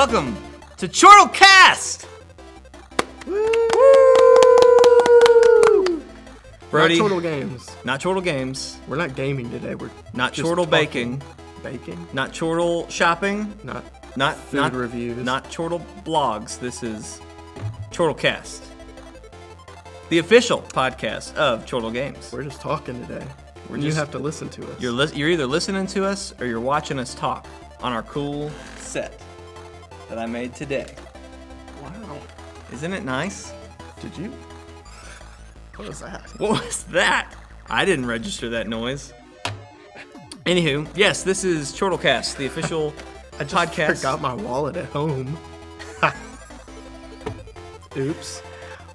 Welcome to Chortle Cast. Woo! Brody, not Chortle Games. Not Chortle Games. We're not gaming today. We're not just Chortle baking. Baking. Not Chortle shopping. Not food reviews. Not Chortle blogs. This is Chortle Cast, the official podcast of Chortle Games. We're just talking today. You have to listen to us. You're either listening to us or you're watching us talk on our cool set that I made today. Wow. Isn't it nice? Did you? What was that? What was that? I didn't register that noise. Anywho, yes, this is Chortle Cast, the official I just podcast. forgot my wallet at home. Oops.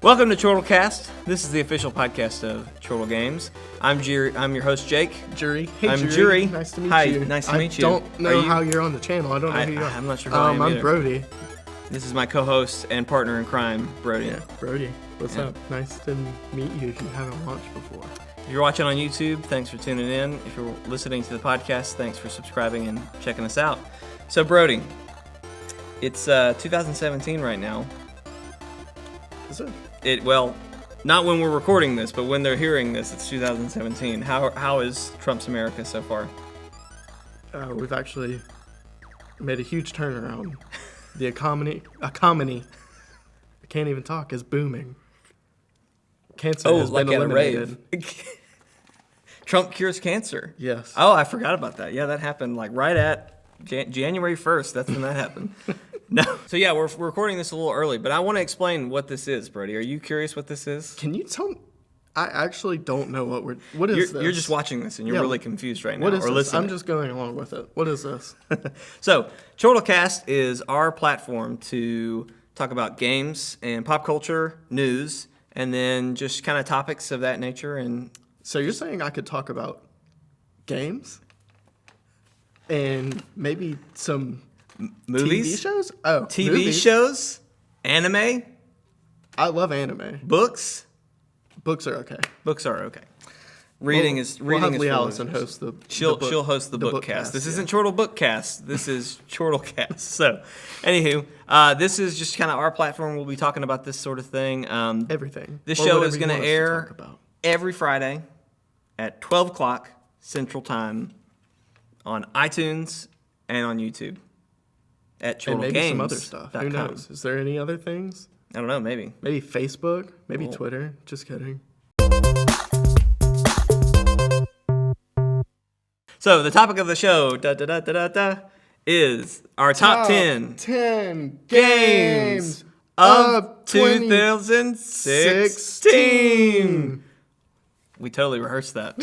Welcome to Chortle Cast. This is the official podcast of Chortle Games. I'm your host, Jake. Jury. Hey, I'm Jury. Nice to meet Hi, you. nice to meet you. I don't know how you're on the channel. I don't know who you are. I'm not sure who I am I'm either. Brody. This is my co-host and partner in crime, Brody. Yeah, Brody. What's Yeah. up? Nice to meet you if you haven't watched before. If you're watching on YouTube, thanks for tuning in. If you're listening to the podcast, thanks for subscribing and checking us out. So, Brody, it's 2017 right now. Is it? Well, not when we're recording this, but when they're hearing this, it's 2017. How is Trump's America so far? We've actually made a huge turnaround. The economy, I can't even talk, is booming. Cancer has been eliminated. Trump cures cancer. Yes. Oh, I forgot about that. Yeah, that happened like right at January 1st. That's when that happened. No. So yeah, we're recording this a little early, but I want to explain what this is, Brody. Are you curious what this is? Can you tell me? I actually don't know what is this? You're just watching this and you're really confused right now. What is this? Listening. I'm just going along with it. What is this? So, Chortle Cast is our platform to talk about games and pop culture, news, and then just kind of topics of that nature. And So you're saying I could talk about games and maybe some movies, TV shows? Oh, TV movies. shows, anime, I love anime. books. Books are okay. Books are okay. Reading is We'll have is Lee for Allison losers. host the She'll host the book cast. This isn't Chortle Book Cast. This is Chortle Cast. So, anywho, this is just kind of our platform. We'll be talking about this sort of thing. Everything. This Or show whatever is you going to want us to air talk about. every Friday at 12 o'clock Central Time on iTunes and on YouTube at Chortle And maybe Games. some other stuff. Who knows? Is there any other things? I don't know, maybe. Maybe Facebook? Maybe Well- Twitter? Just kidding. So, the topic of the show is our top 10 10 games of 2016. We totally rehearsed that.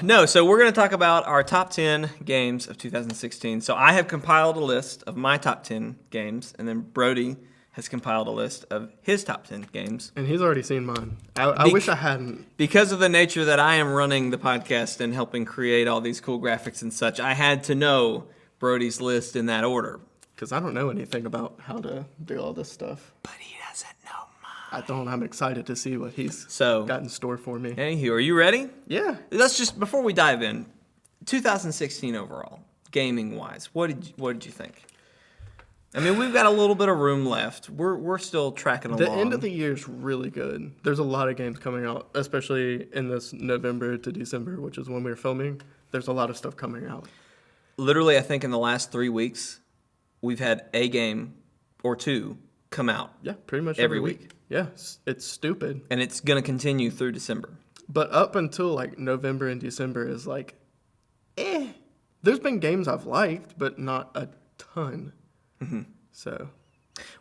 No, so we're going to talk about our top 10 games of 2016. So I have compiled a list of my top 10 games, and then Brody has compiled a list of his top 10 games. And he's already seen mine. I wish I hadn't. Because of the nature that I am running the podcast and helping create all these cool graphics and such, I had to know Brody's list in that order. Because I don't know anything about how to do all this stuff. But he doesn't know mine. I don't. I'm excited to see what he's So, got in store for me. anywho, are you ready? Yeah. Let's just, before we dive in, 2016 overall, gaming-wise, what did you think? I mean, we've got a little bit of room left. We're still tracking along. The end of the year is really good. There's a lot of games coming out, especially in this November to December, which is when we're filming. There's a lot of stuff coming out. Literally, I think in the last 3 weeks, we've had a game or two come out. Yeah, pretty much Every every week. week. Yeah, it's stupid. And it's going to continue through December. But up until like November and December is like, There's been games I've liked, but not a ton. Mm-hmm. So.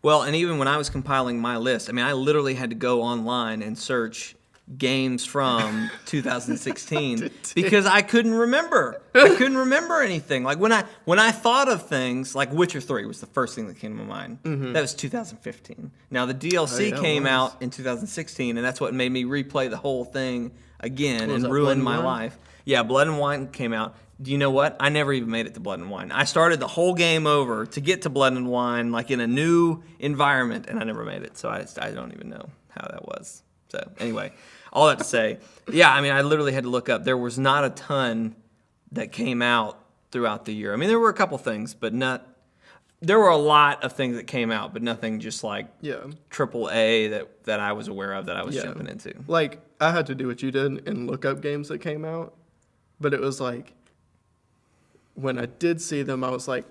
Well, and even when I was compiling my list, I mean, I literally had to go online and search games from 2016 because I couldn't remember. I couldn't remember anything. Like when I thought of things, like Witcher 3 was the first thing that came to my mind. Mm-hmm. That was 2015. Now the DLC came out in 2016, and that's what made me replay the whole thing again and ruin my life. Yeah, Blood and Wine came out. Do you know what? I never even made it to Blood and Wine. I started the whole game over to get to Blood and Wine, like in a new environment, and I never made it. So I don't even know how that was. So anyway, all that to say, yeah, I mean, I literally had to look up. There was not a ton that came out throughout the year. I mean, there were a couple things, but not. there were a lot of things that came out, but nothing just like Yeah. triple A that I was aware of that I was jumping into. Like, I had to do what you did and look up games that came out, but it was like, when I did see them, I was like,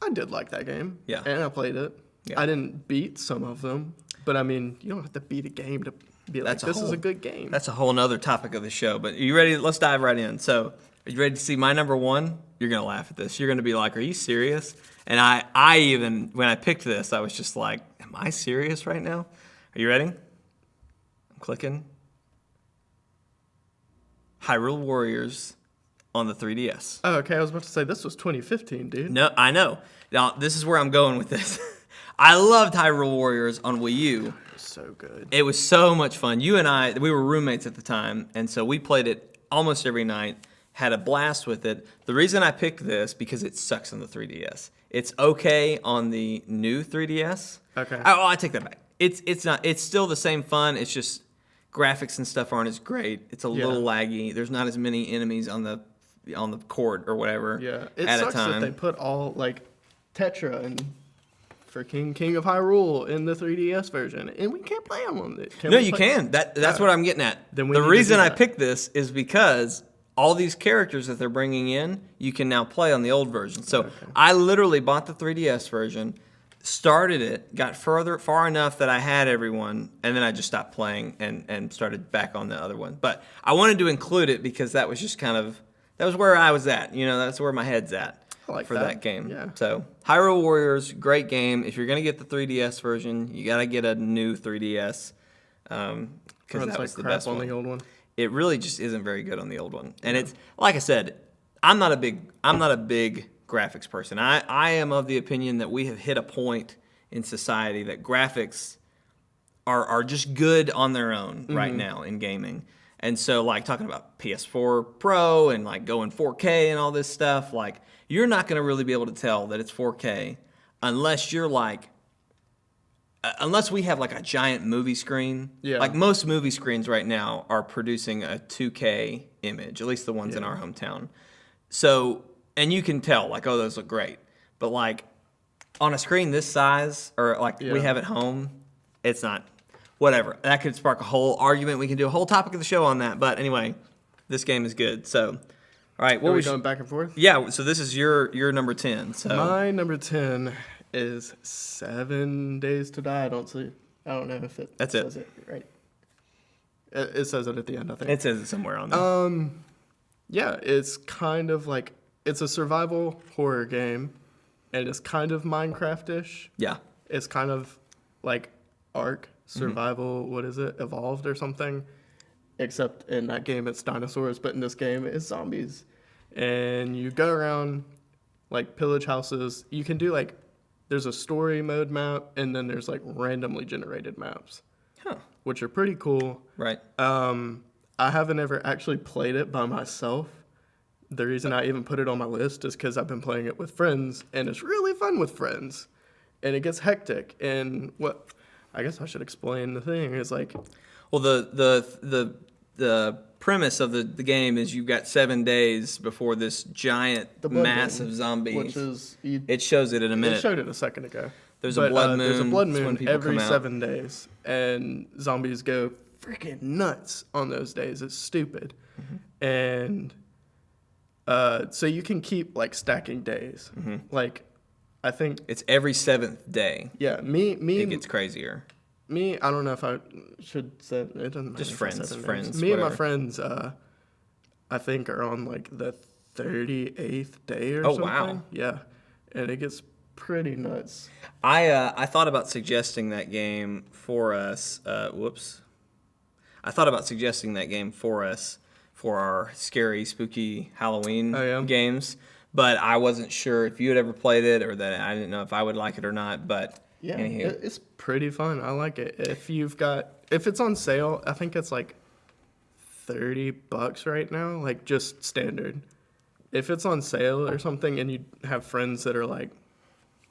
I did like that game. Yeah. And I played it. Yeah. I didn't beat some of them, but I mean, you don't have to beat a game to be like, this is a good game. That's a whole nother topic of the show, but are you ready? Let's dive right in. So, are you ready to see my number one? You're going to laugh at this. You're going to be like, are you serious? And I even, when I picked this, I was just like, am I serious right now? Are you ready? I'm clicking. Hyrule Warriors on the 3DS. Oh, okay. I was about to say, this was 2015, dude. No, I know. Now, this is where I'm going with this. I loved Hyrule Warriors on Wii U. So good. It was so much fun. You and I, we were roommates at the time, and so we played it almost every night, had a blast with it. The reason I picked this, because it sucks on the 3DS. It's okay on the new 3DS. Okay. Oh, I take that back. It's not. It's still the same fun. It's just graphics and stuff aren't as great. It's a little laggy. There's not as many enemies on the court or whatever. Yeah. It at sucks a time. that they put all, like, Tetra and freaking King of Hyrule in the 3DS version, and we can't play them on it. No, you can. That's what I'm getting at. Then we the need to reason do I that. picked this is because all these characters that they're bringing in, you can now play on the old version. So I literally bought the 3DS version, started it, got far enough that I had everyone, and then I just stopped playing and started back on the other one. But I wanted to include it because that was just that was where I was at. You know, that's where my head's at. like for that. that game. Yeah. So Hyrule Warriors, great game. If you're gonna get the 3DS version, you gotta get a new 3DS because Runs that was like the crap best on one. the old one. It really just isn't very good on the old one. And it's like I said, I'm not a big graphics person. I am of the opinion that we have hit a point in society that graphics are just good on their own right now in gaming. And so, like, talking about PS4 Pro and, like, going 4K and all this stuff, like, you're not going to really be able to tell that it's 4K unless you're, like, unless we have, like, a giant movie screen. Yeah. Like, most movie screens right now are producing a 2K image, at least the ones in our hometown. So, and you can tell, like, oh, those look great. But, like, on a screen this size, or, like, we have at home, it's not... Whatever. That could spark a whole argument. We can do a whole topic of the show on that. But anyway, this game is good. So, all right. What are we going back and forth? Yeah. So this is your number 10. So My number 10 is 7 Days to Die. I don't know if it That's says it right. It says it at the end, I think. it says it somewhere on there. Yeah, it's kind of like, it's a survival horror game, and it's kind of Minecraft-ish. Yeah. It's kind of like Ark. Survival, what is it? Evolved or something? Except in that game it's dinosaurs, but in this game it's zombies. And you go around, like, pillage houses. You can do, like, there's a story mode map, and then there's, like, randomly generated maps, which are pretty cool. Right. I haven't ever actually played it by myself. The reason I even put it on my list is because I've been playing it with friends, and it's really fun with friends. And it gets hectic. And I guess I should explain the thing. It's like, Well, the premise of the game is you've got 7 days before this giant, blood massive moon, zombies. which is It shows it in a It minute. showed it a second ago. There's a blood moon. There's a blood It's when moon people every come out. 7 days, and zombies go freaking nuts on those days. It's stupid, and so you can keep, like, stacking days. Like, I think It's every 7th day. me It gets crazier. I don't know if I should say it. Doesn't matter. Just if I said friends, their names. friends, Me and my whatever. friends, I think, are on, like, the 38th day or Oh, something. wow. Yeah, and it gets pretty nuts. I thought about suggesting that game for us. I thought about suggesting that game for us for our scary, spooky Halloween games, but I wasn't sure if you had ever played it or that I didn't know if I would like it or not. But Yeah, anywho. it's pretty fun. I like it. If it's on sale, I think it's like $30 right now, like, just standard. If it's on sale or something and you have friends that are, like,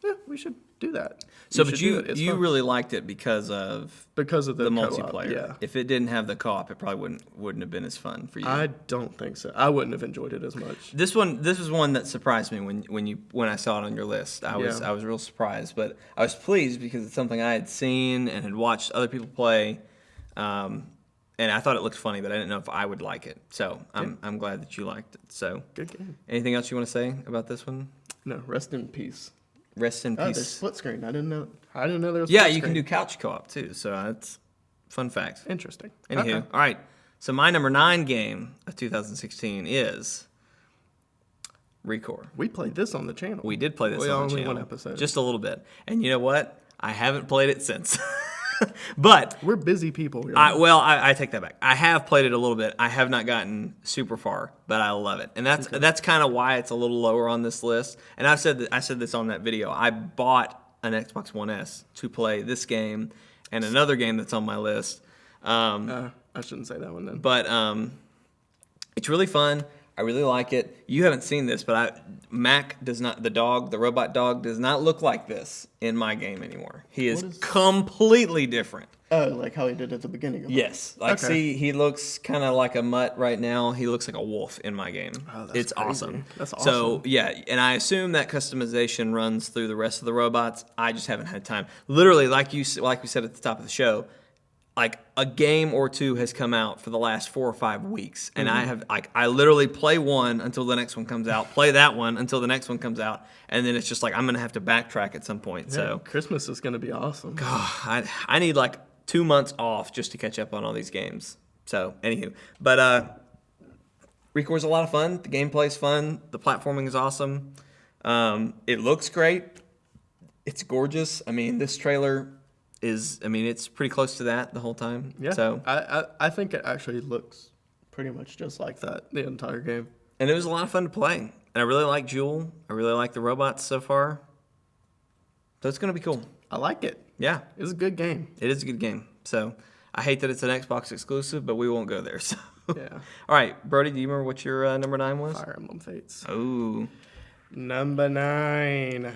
Yeah, we should do that. So, should but do it. It's you fun. really liked it because of the co-op, multiplayer. Yeah. If it didn't have the co-op, it probably wouldn't have been as fun for you. I don't think so. I wouldn't have enjoyed it as much. This was one that surprised me when I saw it on your list. I was real surprised, but I was pleased because it's something I had seen and had watched other people play, and I thought it looked funny, but I didn't know if I would like it. So I'm glad that you liked it. So Good game. anything else you want to say about this one? No, rest in peace. Rest in Oh, there's peace. split screen. I didn't know there was. Yeah, split you can screen. do couch co-op too. So that's fun fact. Interesting. Anywho, Okay. all right. So my number 9 game of 2016 is Recore. We played this on the channel. We did play this on the only channel. one episode. Just a little bit. And you know what? I haven't played it since. But We're busy people. Here. I take that back. I have played it a little bit. I have not gotten super far, but I love it. And that's kind of why it's a little lower on this list. And I said this on that video. I bought an Xbox One S to play this game and another game that's on my list. I shouldn't say that one then. But it's really fun. I really like it. You haven't seen this, but Mac does not. The robot dog, does not look like this in my game anymore. He is completely different. Oh, like how he did at the beginning of it. Yes. Like, Okay. see, he looks kind of like a mutt right now. He looks like a wolf in my game. Oh, that's it's crazy. awesome. That's awesome. So, yeah, and I assume that customization runs through the rest of the robots. I just haven't had time. Literally, like we said at the top of the show, like a game or two has come out for the last 4 or 5 weeks, and I literally play one until the next one comes out, play that one until the next one comes out, and then it's just like I'm gonna have to backtrack at some point. Yeah, So Christmas is gonna be awesome. I need like 2 months off just to catch up on all these games. So anywho, but Recore's a lot of fun. The gameplay's fun. The platforming is awesome. It looks great. It's gorgeous. I mean, this trailer it's pretty close to that the whole time. Yeah. So I think it actually looks pretty much just like that the entire game. and it was a lot of fun to play. And I really like Jewel. I really like the robots so far. So it's gonna be cool. I like it. Yeah, It's a good game. it is a good game. So I hate that it's an Xbox exclusive, but we won't go there. So Yeah. all right, Brody, do you remember what your number 9 was? Fire Emblem Fates. Oh, Number 9.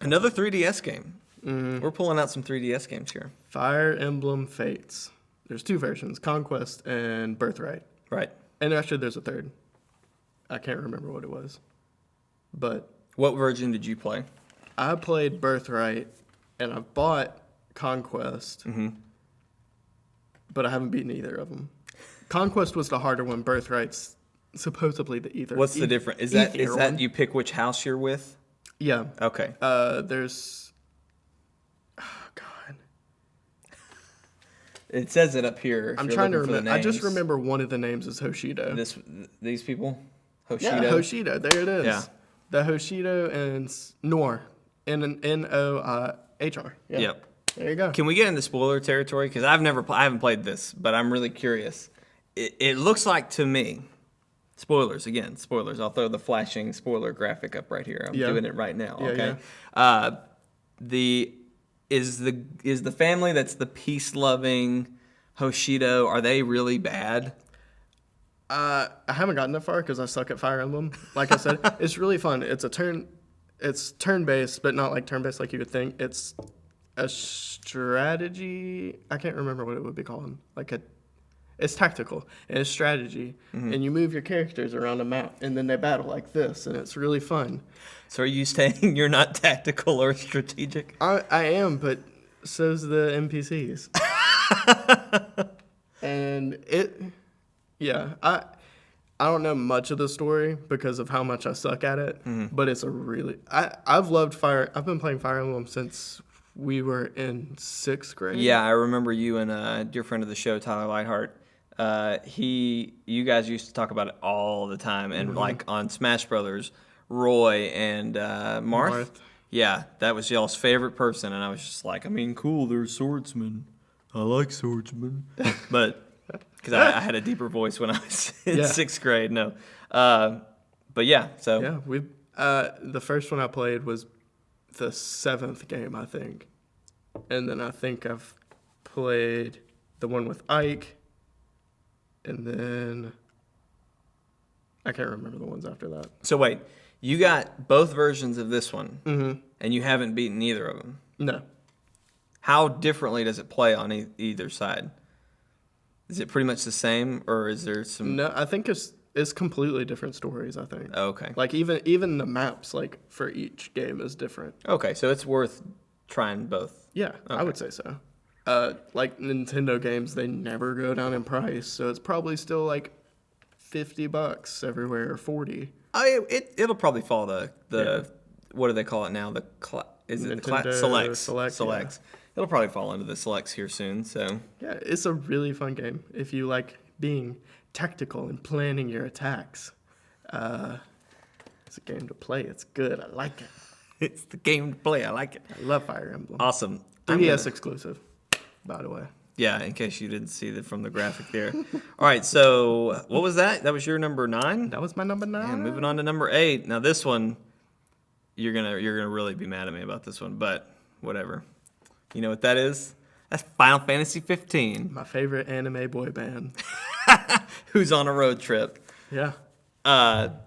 another 3DS game. We're pulling out some 3DS games here. Fire Emblem Fates. There's 2 versions, Conquest and Birthright. Right. And actually there's a third. I can't remember what it was. But What version did you play? I played Birthright and I bought Conquest. But I haven't beaten either of them. Conquest was the harder one. Birthright's supposedly the either. What's the difference? Is that one. you pick which house you're with? Yeah. Okay. There's. Oh God. It says it up here. if I'm you're trying to looking for the remember. I just names. remember one of the names is Hoshido. These people. Hoshido. Yeah, Hoshido. There it is. Yeah. The Hoshido and Nor. N-O-H-R. Yeah. Yep. There you go. Can we get into spoiler territory? Because I haven't played this, but I'm really curious. It looks like to me. Spoilers again. Spoilers. I'll throw the flashing spoiler graphic up right here. I'm doing it right now. Yeah, Okay. Is the family that's the peace loving Hoshido? Are they really bad? I haven't gotten that far because I suck at Fire Emblem. Like I said, it's really fun. It's turn-based, but not like turn-based like you would think. It's a strategy. I can't remember what it would be called. It's tactical and it's strategy, and you move your characters around a map, and then they battle like this, and it's really fun. So are you saying you're not tactical or strategic? I am, but so's the NPCs. And I don't know much of the story because of how much I suck at it, but it's a really I've been playing Fire Emblem since we were in 6th grade. Yeah, I remember you and a dear friend of the show, Tyler Lightheart. You guys used to talk about it all the time, and like on Smash Brothers, Roy and Marth. Yeah, that was y'all's favorite person, and I was just like, I mean, cool, they're swordsmen. I like swordsmen, but because I had a deeper voice when I was in 6th grade. No, but yeah, so Yeah, the first one I played was the 7th game, I think. And then I think I've played the one with Ike. And then I can't remember the ones after that. So wait, You got both versions of this one, Mm-hmm. and you haven't beaten either of them. No. How differently does it play on either side? Is it pretty much the same, or is there some? No, I think it's completely different stories, I think. Oh, okay. Like even the maps like for each game is different. Okay, so it's worth trying both. Yeah, I Okay. would say so. Like Nintendo games, they never go down in price, so it's probably still like $50 everywhere, or 40. It'll probably fall the Yeah. what do they call it now? Is it the Nintendo selects? Select, Selects. It'll probably fall into the selects here soon. So Yeah, it's a really fun game if you like being tactical and planning your attacks. It's a game to play. It's good. I like it. it's the game to play. I like it. I love Fire Emblem. Awesome. 3DS exclusive, by the way. Yeah, in case you didn't see that from the graphic there. All right, so what was that? That was your number 9? That was my number 9. And moving on to number 8. Now this one, you're gonna really be mad at me about this one, but whatever. You know what that is? That's Final Fantasy 15. My favorite anime boy band. Who's on a road trip? Yeah.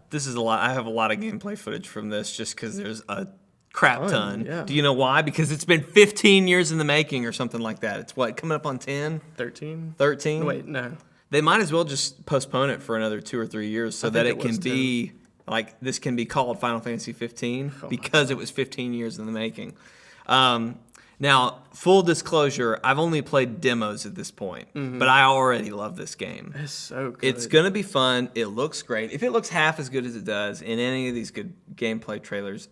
This is a lot. I have a lot of gameplay footage from this just because there's a crap ton. yeah. Do you know why? Because it's been 15 years in the making or something like that. It's what, coming up on 10? 13? 13? Wait, no. They might as well just postpone it for another 2 or 3 years so I that think it it can was be like this can be called Final Fantasy 15 because it was 15 years in the making. Now, full disclosure, I've only played demos at this point, but I already love this game. It's so good. It's going to be fun. It looks great. If it looks half as good as it does in any of these good gameplay trailers,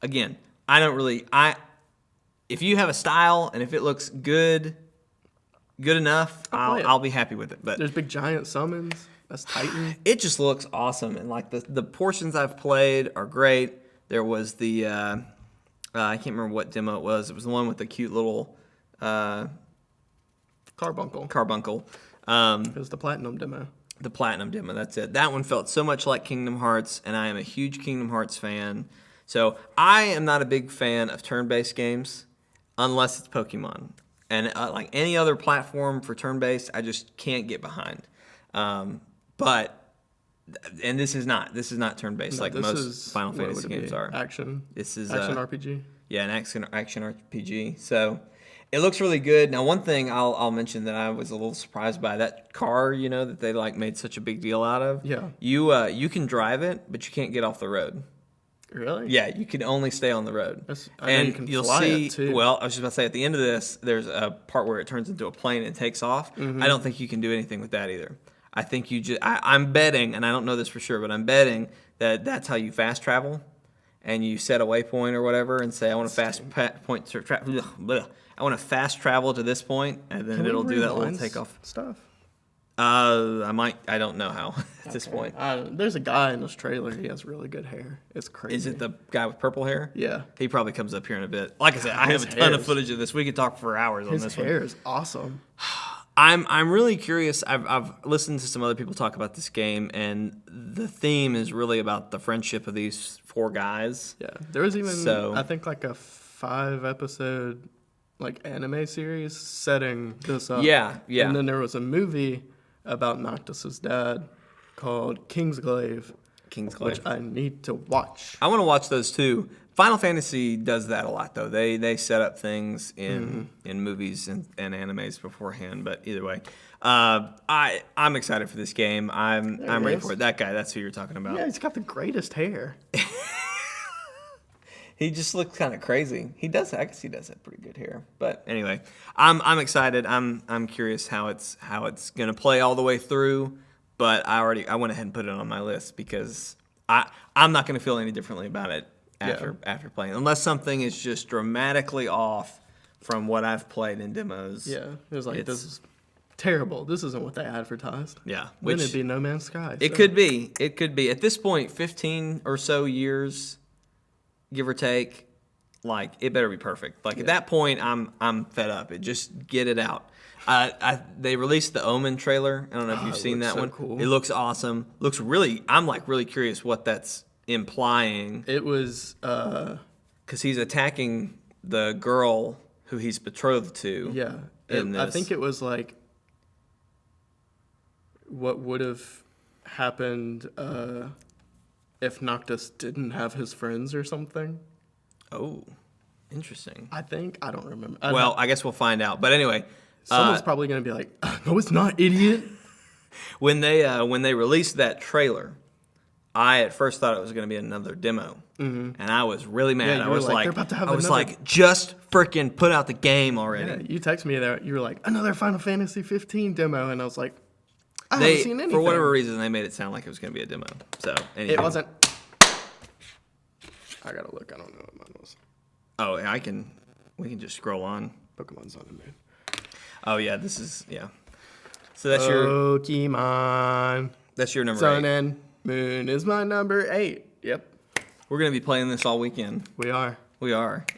again, if you have a style and if it looks good enough, I'll play it. I'll be happy with it. But There's big giant summons. That's Titan. it just looks awesome, and like the portions I've played are great. There was the I can't remember what demo it was. It was the one with the cute little Carbuncle. carbuncle. It was the Platinum demo. The Platinum demo, that's it. That one felt so much like Kingdom Hearts, and I am a huge Kingdom Hearts fan. So I am not a big fan of turn-based games unless it's Pokemon. And like any other platform for turn-based, I just can't get behind. This is not turn-based No, like this most is- Final what Fantasy would it games be? are. Action. This is Action RPG. Yeah, an action RPG. So it looks really good. Now, one thing I'll mention that I was a little surprised by, that car, that they like made such a big deal out of. Yeah. You can drive it, but you can't get off the road. Really? Yeah, you can only stay on the road. I know you can you'll fly see. it, too. Well, I was just about to say at the end of this, there's a part where it turns into a plane and takes off. Mm-hmm. I don't think you can do anything with that either. I think you just. I'm betting, and I don't know this for sure, but I'm betting that that's how you fast travel, and you set a waypoint or whatever, and say I want to I want to fast travel to this point, and then Can we it'll do that little rewind takeoff. stuff. I don't know how at this point. There's a guy in this trailer. He has really good hair. It's crazy. Is it the guy with purple hair? Yeah. He probably comes up here in a bit. Like I said, I have His a ton of hair's- footage of this. We could talk for hours on His this hair one. is awesome. I'm really curious. I've listened to some other people talk about this game, and the theme is really about the friendship of these 4 guys. Yeah. There was even So- I think like a 5-episode like anime series setting this up. Yeah, yeah. And then there was a movie about Noctis's dad called Kingsglaive, Kingsglaive. which I need to watch. I want to watch those too. Final Fantasy does that a lot, though. They set up things in movies and animes beforehand. But either way, I'm excited for this game. I'm it ready is. for it. That guy, that's who you're talking about. Yeah, he's got the greatest hair. He just looks kind of crazy. He does. I guess he does have pretty good hair. But anyway, I'm excited. I'm curious how it's gonna play all the way through. But I went ahead and put it on my list because I'm not gonna feel any differently about it after playing, unless something is just dramatically off from what I've played in demos. Yeah, it was like, this is terrible. This isn't what they advertised. Yeah, Then which it'd be No Man's Sky. it could be. It could be at this point, 15 or so years, give or take. Like, it better be perfect. Like, at that point, I'm fed up. Just get it out. They released the Omen trailer. I don't know if you've it seen looks that so one. cool. It looks awesome. I'm like really curious what that's implying, It was because he's attacking the girl who he's betrothed to. yeah. In I this. think it was like what would have happened if Noctis didn't have his friends or something. Oh, interesting. I think. I don't remember. Well, I guess we'll find out. But anyway, someone's probably going to be like, no, it's not, idiot. when they released that trailer, I at first thought it was going to be another demo, and I was really mad. Yeah, I was like, they're about to have I was another... like, just freaking put out the game already. Yeah, you texted me that you were like, another Final Fantasy 15 demo, and I was like, I haven't seen anything. For whatever reason, they made it sound like it was going to be a demo. So anyway. It wasn't. I gotta look. I don't know what mine was. Oh, yeah, we can just scroll on. Pokemon Sun and Moon. Oh yeah, this is So that's your Pokemon. That's your number Sun 8. and Moon is my number 8. Yep. We're gonna be playing this all weekend. We are.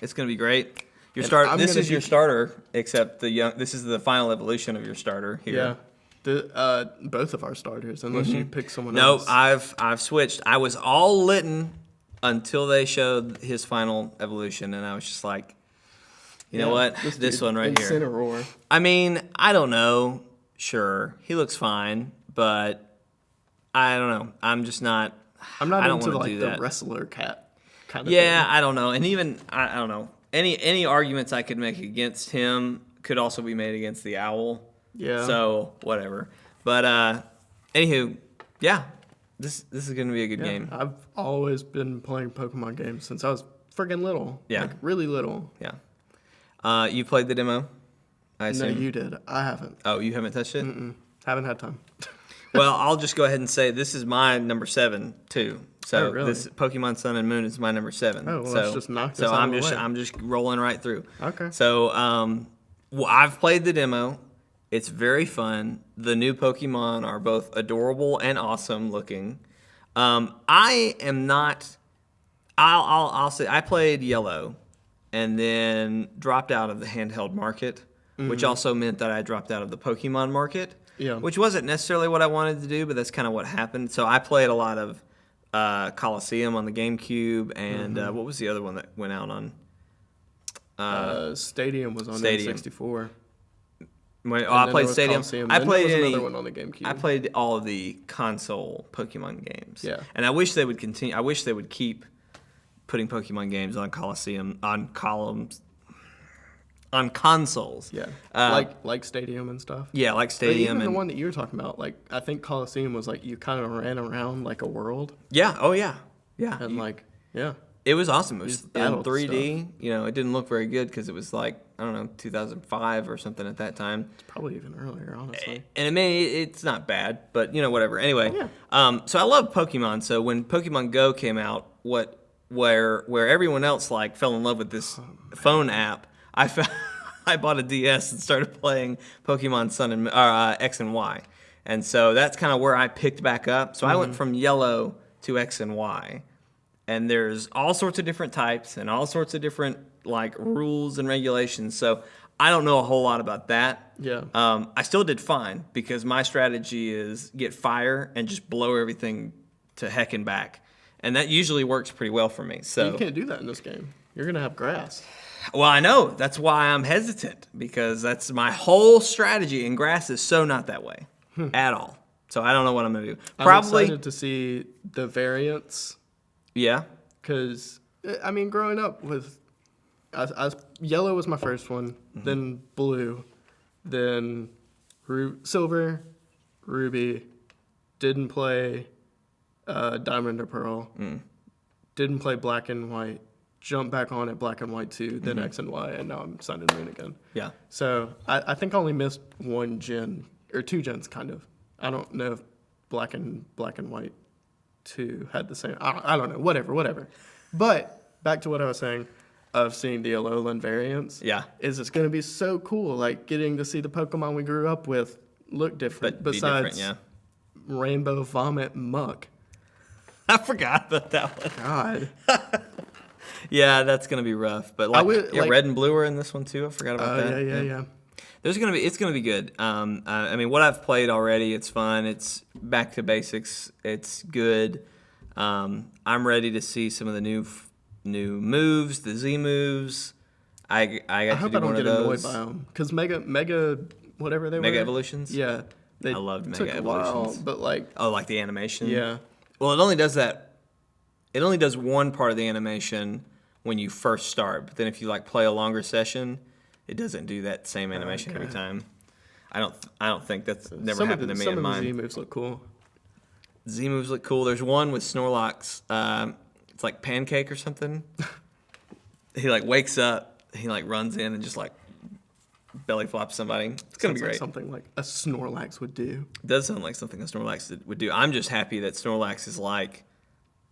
It's gonna be great. This is your starter, except this is the final evolution of your starter here. Yeah. Both of our starters, unless you pick someone else. No, I've switched. I was all Litten until they showed his final evolution, and I was just like, you know what? This one right here. Incineroar. I mean, I don't know. Sure, he looks fine, but I don't know. I'm just not. I'm not I don't into wanna like do the that. wrestler cat kind of Yeah, thing. I don't know. And even I don't know. Any arguments I could make against him could also be made against the owl. Yeah. So whatever. But anywho, yeah. This is gonna be a good game. I've always been playing Pokemon games since I was friggin' little. Yeah. Like really little. Yeah. You played the demo? I No, assume. you did. I haven't. Oh, you haven't touched it? Haven't had time. Well, I'll just go ahead and say this is my number 7 too. So really? this Pokemon Sun and Moon is my number 7. Oh, well, so, let's just knock this so out I'm of the just way. I'm just rolling right through. Okay. So well, I've played the demo. It's very fun. The new Pokemon are both adorable and awesome looking. I am not. I'll say I played Yellow, and then dropped out of the handheld market, which also meant that I dropped out of the Pokemon market. Yeah. Which wasn't necessarily what I wanted to do, but that's kind of what happened. So I played a lot of Coliseum on the GameCube, and what was the other one that went out on? Stadium was on Stadium. N64. I played Stadium. Coliseum. I Then played there was any, another one on the GameCube. I played all of the console Pokemon games. Yeah. And I wish they would continue. I wish they would keep putting Pokemon games on Coliseum on consoles. Yeah. Like Stadium and stuff. Yeah, like But Stadium even and the one that you were talking about, like I think Coliseum was like you kind of ran around like a world, yeah. Oh yeah. Yeah. and like yeah, It was awesome. It was Just in battled 3D. You know, it didn't look very good because it was like, I don't know, 2005 or something at that time. it's probably even earlier, honestly. And it's not bad, but you know, whatever. Anyway, Yeah. So I love Pokemon. So when Pokemon Go came out, where everyone else like fell in love with this phone app, I bought a DS and started playing Pokemon Sun and X and Y, and so that's kind of where I picked back up. So I went from Yellow to X and Y, and there's all sorts of different types and all sorts of different like rules and regulations. So I don't know a whole lot about that. Yeah. I still did fine because my strategy is get fire and just blow everything to heck and back. And that usually works pretty well for me. So You can't do that in this game. You're gonna have grass. well, I know. That's why I'm hesitant because that's my whole strategy, and grass is so not that way at all. So I don't know what I'm going to do. I'm Probably, excited to see the variants yeah. because I mean, growing up with, Yellow was my first one, then Blue, then Silver, Ruby. Didn't play Diamond or Pearl. Didn't play Black and White. Jumped back on at Black and White 2, then X and Y, and now I'm Sun and Moon again. Yeah. So I think I only missed one gen, or 2 gens, kind of. I don't know if Black and White 2 had the same. I don't know. Whatever. But back to what I was saying of seeing the Alolan variants. Yeah. Is it's going to be so cool, like getting to see the Pokemon we grew up with look different. But be different, besides yeah. Rainbow Vomit Muck. I forgot about that one. God. Yeah, that's going to be rough. But like, Red and Blue are in this one too. I forgot about that. Yeah. It's gonna be good. I mean, what I've played already, it's fun. It's back to basics. It's good. I'm ready to see some of the new moves, the Z moves. I got I to hope do I don't one of get annoyed those. by them because Mega, whatever they Mega were. Evolutions? Yeah, I loved took Mega a while, Evolutions. but like, Oh, like the animation. yeah, Well, it only does that it only does one part of the animation when you first start, but then if you like play a longer session, it doesn't do that same animation every time. I don't think that's never happened to me in mine. Some of the Z moves look cool. Z moves look cool. There's one with Snorlax. It's like Pancake or something. He like wakes up. He like runs in and just like belly flops somebody. It's gonna be great. Like something like a Snorlax would do. It does sound like something a Snorlax would do. I'm just happy that Snorlax is like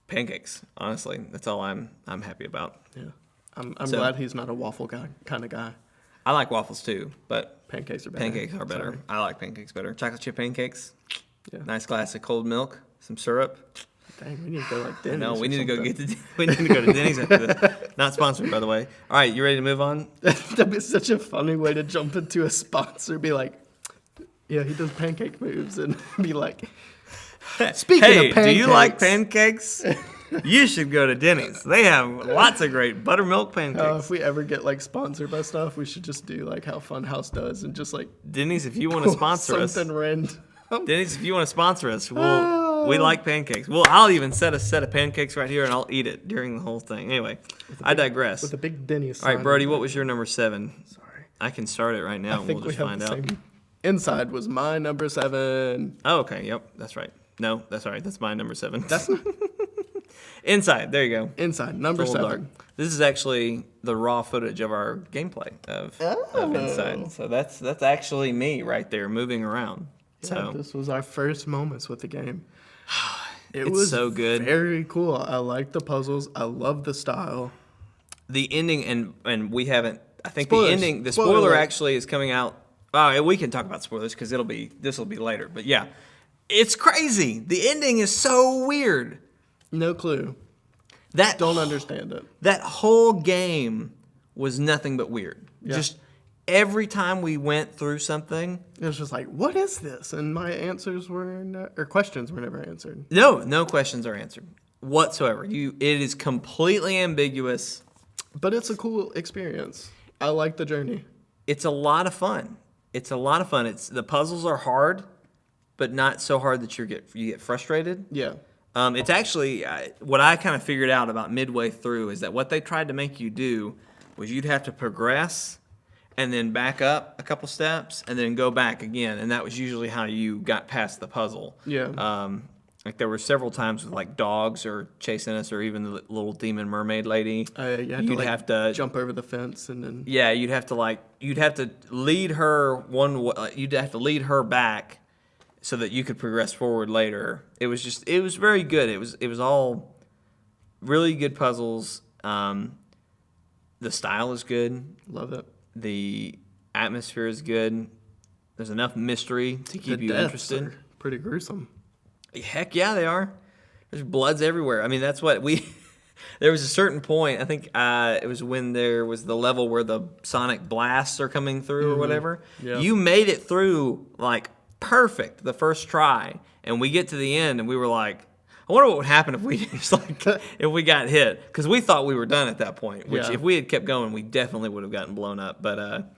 pancakes. Honestly, that's all I'm happy about. Yeah, I'm glad he's not a waffle guy kind of guy. I like waffles too, but pancakes are better. Pancakes are better. Sorry. I like pancakes better. Chocolate chip pancakes. Yeah. Nice glass of cold milk, some syrup. Dang, we need to go like Denny's. No, we need something. to go we need to go to Denny's after this. Not sponsored, by the way. All right, you ready to move on? That'd be such a funny way to jump into a sponsor. Be like, yeah, he does pancake moves, and be like, speaking of pancakes, do you like pancakes? You should go to Denny's. They have lots of great buttermilk pancakes. If we ever get like sponsored by stuff, we should just do like how Funhouse does, and just like Denny's, if you want to sponsor us, something random. Denny's, if you want to sponsor us, we like pancakes. I'll even set a set of pancakes right here, and I'll eat it during the whole thing. Anyway, I digress. With a big Denny's. All right, Brody, what was your number 7? Sorry, I can start it right now, and we'll just find out. Inside was my number 7. Oh, okay. Yep, that's right. No, that's all right. That's my number 7. That's not... Inside. There you go. Inside, number 7. Dark. This is actually the raw footage of our gameplay of Inside. So that's actually me right there moving around. Yeah, so this was our first moments with the game. It was so good. Very cool. I like the puzzles. I love the style. The ending, and we haven't. I think Spoilers. the ending. The spoiler actually is coming out. We can talk about spoilers because this will be later. But yeah, it's crazy. The ending is so weird. No clue. Don't understand it. That whole game was nothing but weird. Yeah. Just every time we went through something, it was just like, what is this? And my answers questions were never answered. No questions are answered whatsoever. It is completely ambiguous. But it's a cool experience. I like the journey. It's a lot of fun. The puzzles are hard, but not so hard that you get frustrated. Yeah. It's actually what I kind of figured out about midway through is that what they tried to make you do was you'd have to progress and then back up a couple steps and then go back again, and that was usually how you got past the puzzle. Yeah. Like there were several times with like dogs or chasing us, or even the little demon mermaid lady. You'd have to jump over the fence and then. Yeah, you'd have to lead her you'd have to lead her back so that you could progress forward later. It was very good. It was all really good puzzles. The style is good. Love it. The atmosphere is good. There's enough mystery to keep you interested. Are pretty gruesome. Heck yeah, they are. There's bloods everywhere. I mean, that's what there was a certain point, I think it was when there was the level where the sonic blasts are coming through or whatever. Yeah. You made it through like perfect the first try, and we get to the end and we were like, I wonder what would happen if we just if we got hit, because we thought we were done at that point, which if we had kept going, we definitely would have gotten blown up. But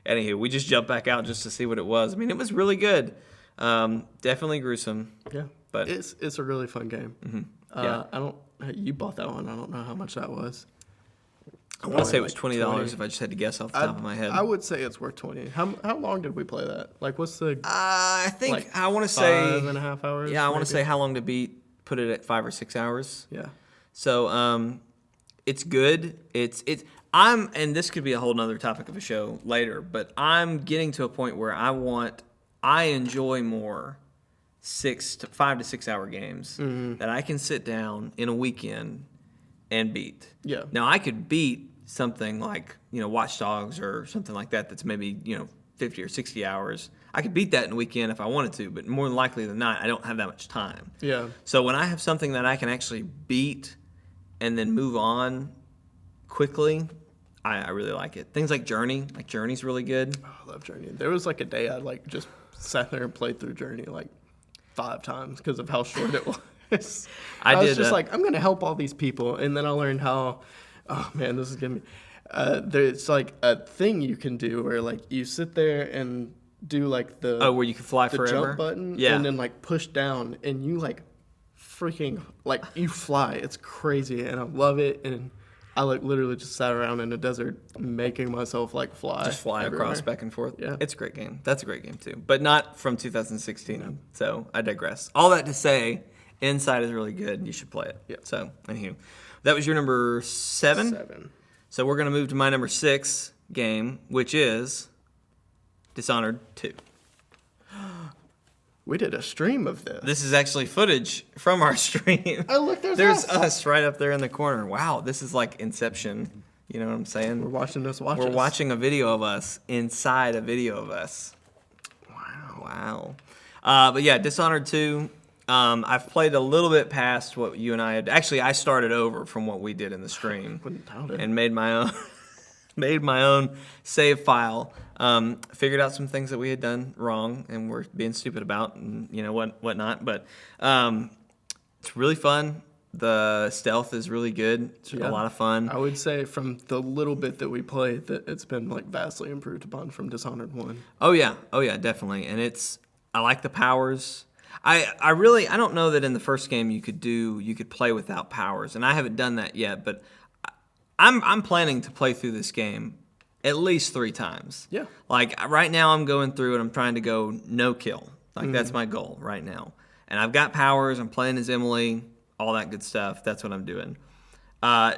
anywho, we just jumped back out just to see what it was. I mean, it was really good. Definitely gruesome. Yeah, but it's a really fun game. Mm-hmm. You bought that one. I don't know how much that was. I want to say it was $20 if I just had to guess off the top of my head. I would say it's worth $20. How long did we play that? Like, what's the? I think I want to say 5.5 hours. Yeah, I want to say how long to beat. Put it at 5 or 6 hours. Yeah. So it's good. And this could be a whole nother topic of a show later, but I'm getting to a point where I enjoy more 5 to 6 hour games that I can sit down in a weekend and beat. Yeah. Now I could beat something like, Watch Dogs or something like that that's maybe, 50 or 60 hours. I could beat that in a weekend if I wanted to, but more likely than not, I don't have that much time. Yeah. So when I have something that I can actually beat and then move on quickly, I really like it. Things like Journey. Like Journey's really good. Oh, I love Journey. There was like a day I just sat there and played through Journey 5 times because of how short it was. I was just I'm going to help all these people, and then I learned how, oh man, this is going to be, there's a thing you can do where you sit there and do the where you can fly the forever? jump button, yeah. and then push down, and you freaking, like, you fly. It's crazy, and I love it, and I, like, literally just sat around in the desert making myself, like, fly. Just fly everywhere. across back and forth. Yeah. It's a great game. That's a great game, too. But not from 2016. No. So I digress. All that to say, Inside is really good. You should play it. Yeah. So, anywho. That was your number 7? 7. So we're going to move to my number 6 game, which is Dishonored 2. We did a stream of this. This is actually footage from our stream. Oh, look, there's There's us. us right up there in the corner. Wow, this is like Inception. You know what I'm saying? We're watching this watch We're us. watching a video of us inside a video of us. Wow. Wow. But yeah, Dishonored 2. I've played a little bit past what you and I had. Actually, I started over from what we did in the stream Wouldn't doubt it. and made my own. Made my own save file. Figured out some things that we had done wrong and we're being stupid about, and you know whatnot. But it's really fun. The stealth is really good. It's a lot of fun. I would say from the little bit that we played that it's been like vastly improved upon from Dishonored 1. Oh yeah, definitely. And I like the powers. I don't know that in the first game you could play without powers, and I haven't done that yet, but I'm planning to play through this game at least 3 times. Yeah. Like right now I'm going through and I'm trying to go no kill. Like that's my goal right now. And I've got powers, I'm playing as Emily, all that good stuff. That's what I'm doing.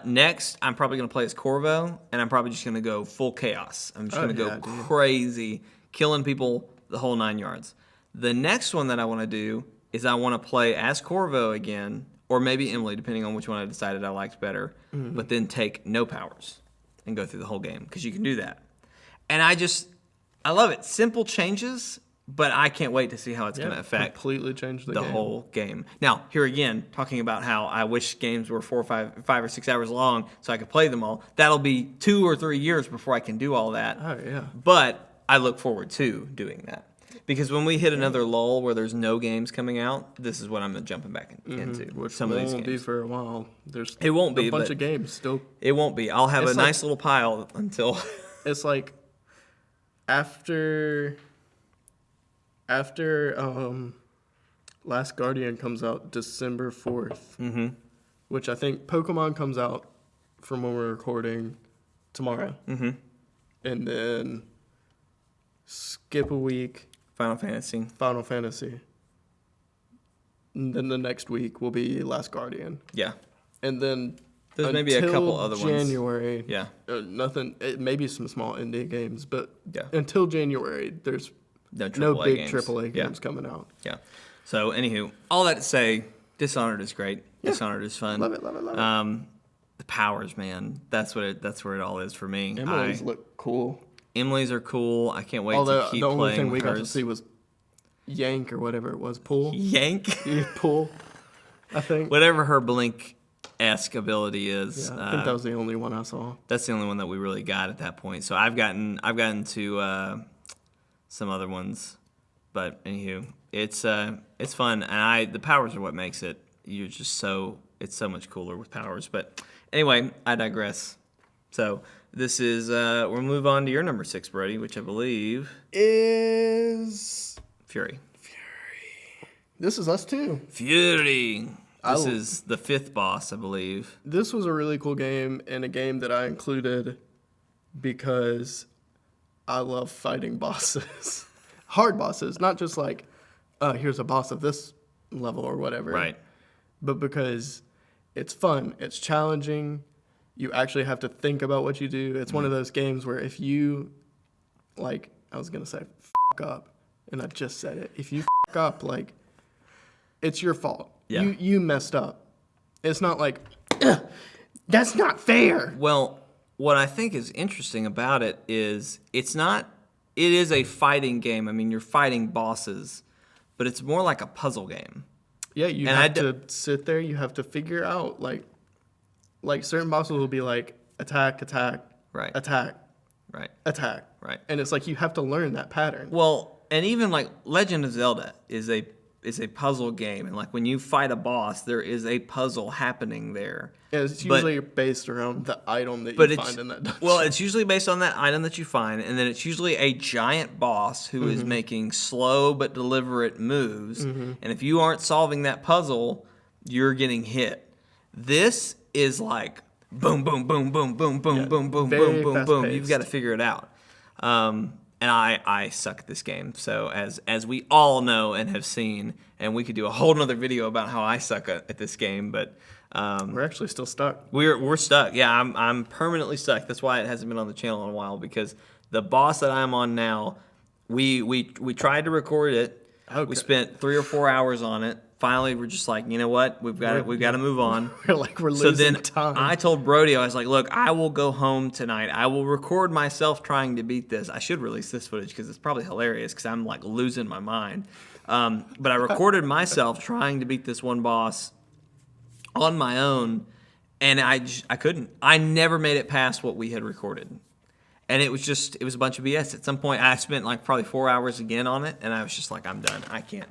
Next, I'm probably going to play as Corvo, and I'm probably just going to go full chaos. I'm just going to go crazy, killing people the whole 9 yards. The next one that I want to do is I want to play as Corvo again, or maybe Emily, depending on which one I decided I liked better, but then take no powers and go through the whole game, because you can do that. And I love it. Simple changes, but I can't wait to see how it's going to affect completely change the the game. whole game. Now, here again, talking about how I wish games were 5 or 6 hours long so I could play them all. That'll be 2 or 3 years before I can do all that. Oh, yeah. But I look forward to doing that. Because when we hit another lull where there's no games coming out, this is what I'm jumping back into. Which some of these won't games. be for a while. There's It won't be, a bunch but of games still. It won't be. I'll have It's a like- nice little pile until... It's like after Last Guardian comes out December 4th, which I think Pokemon comes out from when we're recording tomorrow. And then skip a week, Final Fantasy. Final Fantasy. And then the next week will be Last Guardian. Yeah. And then There's maybe a until couple other ones. January. Yeah. Nothing. Maybe some small indie games, but Yeah. until January, there's No no AAA big games. AAA Yeah. games coming out. Yeah. So, anywho, all that to say, Dishonored is great. Dishonored is fun. Love it, love it, love it. The powers, man. That's where it all is for me. Emily's look cool. Emily's are cool. I can't wait Although to keep the only playing thing we got to hers. see was Yank or whatever it was. Pool. Yank. Pool. I think. Whatever her Blink-esque ability is. Yeah, I think that was the only one I saw. That's the only one that we really got at that point. So I've gotten to some other ones, but anywho, it's fun, and the powers are what makes it. It's so much cooler with powers. But anyway, I digress. So this is we'll move on to your number 6, Brody, which I believe Is Fury. this is us too? Fury. This is the 5th boss, I believe. This was a really cool game, and a game that I included because I love fighting bosses. Hard bosses, not just like, here's a boss of this level or whatever. Right. But because it's fun, it's challenging, you actually have to think about what you do. It's one of those games where if you, like, I was going to say, f*** up, and I just said it. If you f*** up, like, it's your fault. Yeah. You messed up. It's not like, that's not fair. Well, what I think is interesting about it is it is a fighting game. I mean, you're fighting bosses, but it's more like a puzzle game. Yeah, you And have to sit there. You have to figure out, like certain bosses will be like, attack, attack, Right. attack, Right. attack. Right. And it's like you have to learn that pattern. Well, and even like Legend of Zelda is a puzzle game, and like when you fight a boss, there is a puzzle happening there. Yeah, it's usually based around the item that you find in that dungeon. Well, it's usually based on that item that you find, and then it's usually a giant boss who is making slow but deliberate moves. And if you aren't solving that puzzle, you're getting hit. This is like boom, boom, boom, boom, boom, boom, Yeah, boom, boom, very boom, boom, boom. You've fast-paced. got to figure it out. And I suck at this game. So as we all know and have seen, and we could do a whole nother video about how I suck at this game, but We're actually still stuck. we're stuck. Yeah, I'm permanently stuck. That's why it hasn't been on the channel in a while, because the boss that I'm on now, we tried to record it. Okay. We spent 3 or 4 hours on it. Finally, we're just like, you know what? We've got to move on. We're So losing then time. I told Brody, I was like, look, I will go home tonight. I will record myself trying to beat this. I should release this footage because it's probably hilarious because I'm like losing my mind. But I recorded myself trying to beat this one boss on my own, and I couldn't. I never made it past what we had recorded. And it was a bunch of BS. At some point, I spent like probably 4 hours again on it, and I was just like, I'm done. I can't.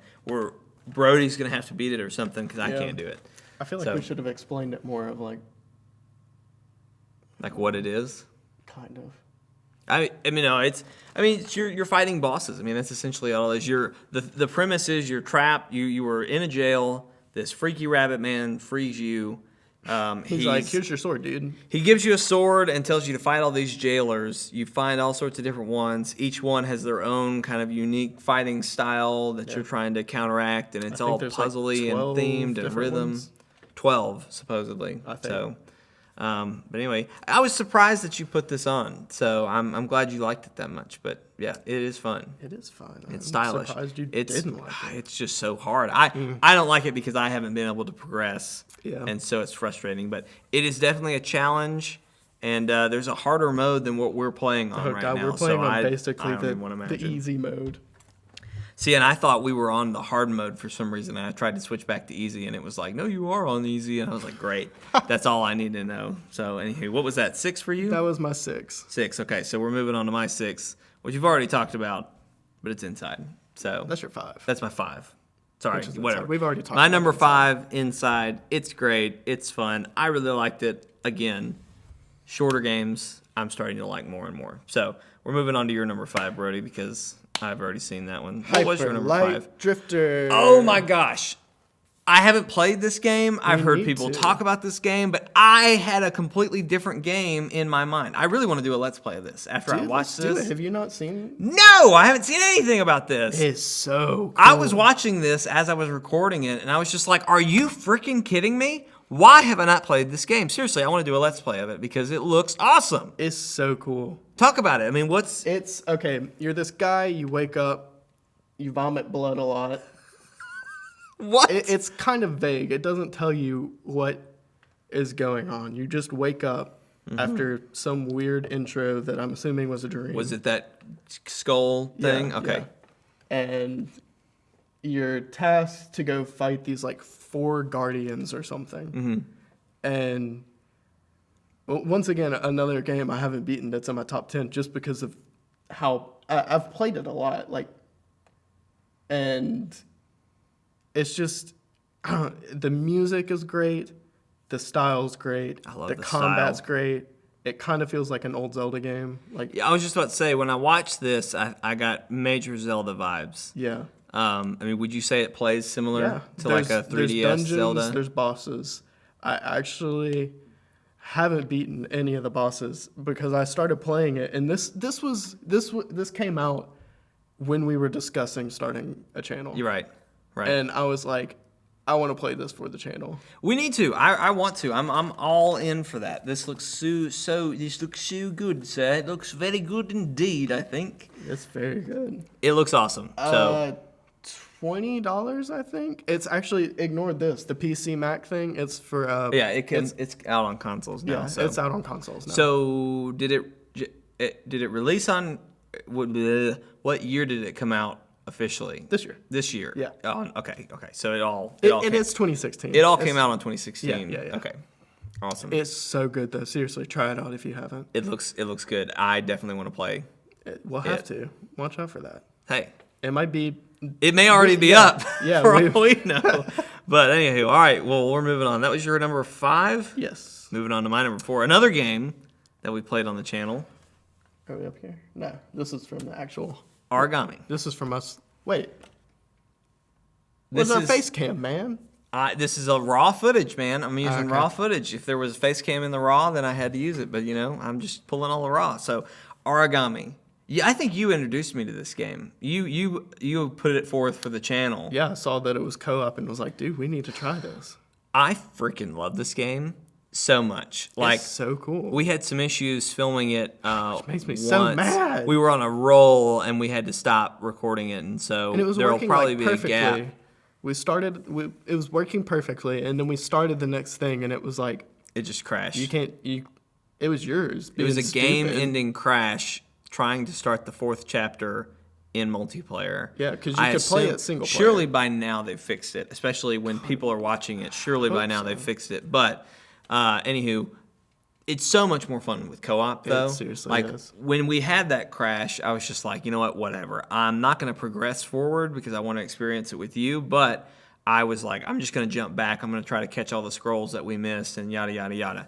Brody's going to have to beat it or something because I Yeah. can't do it. I feel like So- we should have explained it more of like, Like what it is. kind of. I mean, no, it's you're fighting bosses. I mean, that's essentially all it is. The premise is you're trapped. You were in a jail. This freaky rabbit man frees you. He's like, here's your sword, dude. He gives you a sword and tells you to fight all these jailers. You find all sorts of different ones. Each one has their own kind of unique fighting style that you're trying to counteract, and it's think all there's, like, puzzly 12 and themed and different rhythm. ones. 12, supposedly. I think. So, but anyway, I was surprised that you put this on. So I'm glad you liked it that much. But yeah, it is fun. It is fun. It's I'm stylish. Surprised you It's didn't like it. It's just so hard. I don't like it because I haven't been able to progress. Yeah. And so it's frustrating. But it is definitely a challenge. And there's a harder mode than what we're playing on Oh right god, now. we're playing so on I basically don't even wanna the imagine. easy mode. See, and I thought we were on the hard mode for some reason. And I tried to switch back to easy, and it was like, no, you are on easy. And I was like, great. That's all I need to know. So anywho, what was that? 6 for you? That was my 6. 6. Okay, so we're moving on to my 6, which you've already talked about, but it's inside. So That's your 5. that's my 5. Sorry, Which is whatever. Inside. We've already talked My about number Inside. 5, Inside. It's great. It's fun. I really liked it. Again, shorter games, I'm starting to like more and more. So we're moving on to your number 5, Brody, because I've already seen that one. What was your Hyper number Light 5? Drifter. Oh my gosh. I haven't played this game. I've heard need people to. talk about this game, but I had a completely different game in my mind. I really want to do a Let's Play of this after I Dude, watch let's do this. it. Have you not seen it? No, I haven't seen anything about this. It's so cool. I was watching this as I was recording it, and I was just like, are you freaking kidding me? Why have I not played this game? Seriously, I want to do a Let's Play of it because it looks awesome. It's so cool. Talk about it. I mean, what's... It's okay. You're this guy. You wake up. You vomit blood a lot. What? It's kind of vague. It doesn't tell you what is going on. You just wake up after some weird intro that I'm assuming was a dream. Was it that skull thing? Yeah, Okay. yeah. And you're tasked to go fight these like 4 guardians or something. Mm-hmm. And once again, another game I haven't beaten that's in my top 10 just because of how I've played it a lot. Like, and it's just the music is great, the style's great, I love the the combat's style. great. It kind of feels like an old Zelda game. Like, Yeah, I was just about to say, when I watched this, I got major Zelda vibes. yeah. I mean, would you say it plays similar Yeah, to like a 3DS dungeons, Zelda? There's bosses. I actually haven't beaten any of the bosses because I started playing it, and this came out when we were discussing starting a channel. You're right. Right. And I was like, I want to play this for the channel. We need to. I want to. I'm all in for that. This looks this looks so good, sir. It looks very good indeed, I think. It's very good. It looks awesome. So $20, I think. It's actually ignored this. The PC Mac thing. It's for yeah, it's out on consoles now. yeah. so. It's out on consoles now. So did it release on what year did it come out officially? This year. This year. Yeah. Oh, okay. So it all It is 2016. It all It's- came out on 2016. Yeah. Okay. Awesome. It's so good though. Seriously, try it out if you haven't. It looks good. I definitely want to play. We'll have to watch out for that. Hey, It might be. it may already be yeah, up. yeah, for we- all we know. But anywho, all right. Well, we're moving on. That was your number 5. Yes. Moving on to my number 4. Another game that we played on the channel, Are we up here? No. This is from the actual. Origami. This is from us. Wait. This Where's our is- face cam, man? This is a raw footage, man. I'm using raw footage. If there was a face cam in the raw, then I had to use it. But, I'm just pulling all the raw. So, Origami. Yeah, I think you introduced me to this game. You put it forth for the channel. Yeah, I saw that it was co-op and was like, dude, we need to try this. I freaking love this game so much. Like, it's so cool. We had some issues filming it. Which makes me so mad. We were on a roll and we had to stop recording it, and so it was there'll working probably like be perfectly. a gap. It was working perfectly, and then we started the next thing, and it was like It just crashed. It was yours. It was a stupid. game-ending crash trying to start the 4th chapter in multiplayer. Yeah, because you could play it single player. Surely by now they've fixed it, especially when people are watching it. Surely by now they've fixed it. But anywho, it's so much more fun with co-op, though. It seriously like is. when we had that crash, I was just like, you know what, whatever. I'm not going to progress forward because I want to experience it with you. But I was like, I'm just going to jump back. I'm going to try to catch all the scrolls that we missed and yada yada yada.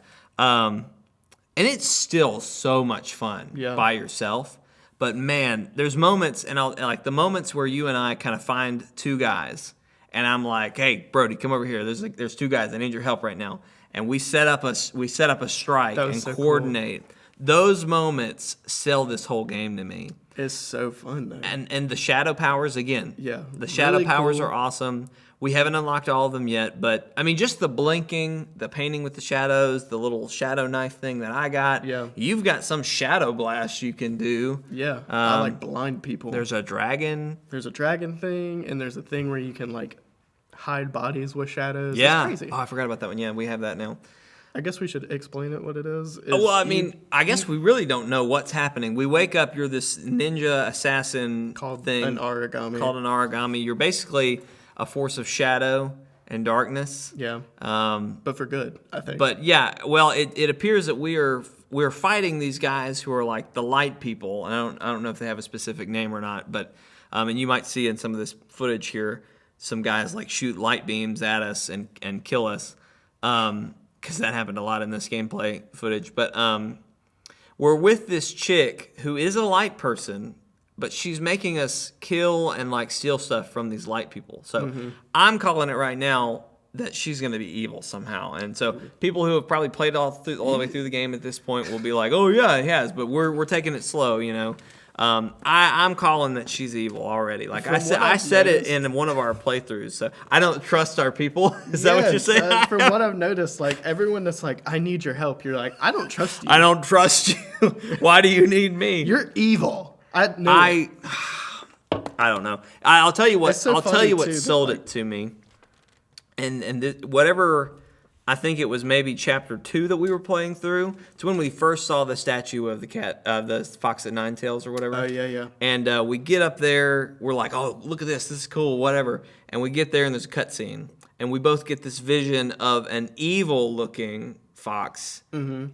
And it's still so much fun by yourself. But man, there's moments, and like the moments where you and I kind of find 2 guys, and I'm like, "Hey, Brody, come over here. There's 2 guys. I need your help right now." And we set up a strike and so coordinate. Cool. Those moments sell this whole game to me. It's so fun though. And the shadow powers again. Yeah, the shadow really powers cool. are awesome. We haven't unlocked all of them yet, but I mean, just the blinking, the painting with the shadows, the little shadow knife thing that I got. Yeah. You've got some shadow blast you can do. Yeah. I like blind people. There's a dragon. There's a dragon thing, and there's a thing where you can like hide bodies with shadows. Yeah. It's crazy. Oh, I forgot about that one. Yeah, we have that now. I guess we should explain it what it is. Well, I mean, I guess we really don't know what's happening. We wake up, you're this ninja assassin called thing. an origami. Called an origami. You're basically a force of shadow and darkness. Yeah. But for good, I think. But yeah, well, it appears that we're fighting these guys who are like the light people. And I don't know if they have a specific name or not, but and you might see in some of this footage here some guys like shoot light beams at us and kill us. Because that happened a lot in this gameplay footage. But we're with this chick who is a light person, but she's making us kill and like steal stuff from these light people. So I'm calling it right now that she's going to be evil somehow. And so people who have probably played all the way through the game at this point will be like, oh yeah, it has, but we're taking it slow, I'm calling that she's evil already. Like I said it in one of our playthroughs. So I don't trust our people. Is that what you're saying? From what I've noticed, like everyone that's like, I need your help. You're like, I don't trust you. I don't trust you. Why do you need me? You're evil. I don't know. I'll tell you what. So I'll tell you what too, sold it to me. And whatever. I think it was maybe chapter 2 that we were playing through. It's when we first saw the statue of the cat, the fox at 9 tails or whatever. Oh yeah. And we get up there. We're like, oh, look at this. This is cool. Whatever. And we get there and there's a cutscene, and we both get this vision of an evil-looking fox,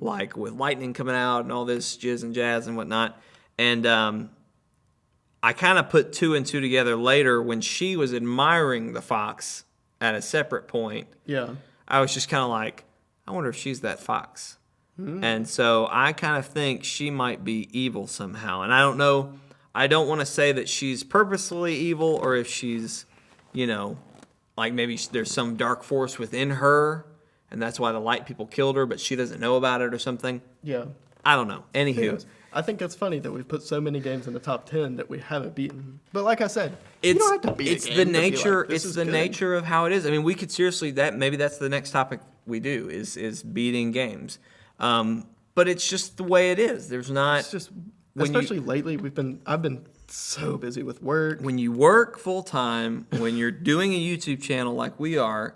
like with lightning coming out and all this jizz and jazz and whatnot. And I kind of put 2 and 2 together later when she was admiring the fox at a separate point. Yeah. I was just kind of like, I wonder if she's that fox. And so I kind of think she might be evil somehow. And I don't know. I don't want to say that she's purposefully evil or if she's, like maybe there's some dark force within her and that's why the light people killed her, but she doesn't know about it or something. Yeah. I don't know. Anywho. I think it's funny that we've put so many games in the top 10 that we haven't beaten. But like I said, you don't have to beat a game the to be nature. like, this it's is the good. nature of how it is. I mean, we could seriously maybe that's the next topic we do is beating games. But it's just the way it is. There's not. It's just especially lately I've been so busy with work. When you work full time, when you're doing a YouTube channel like we are,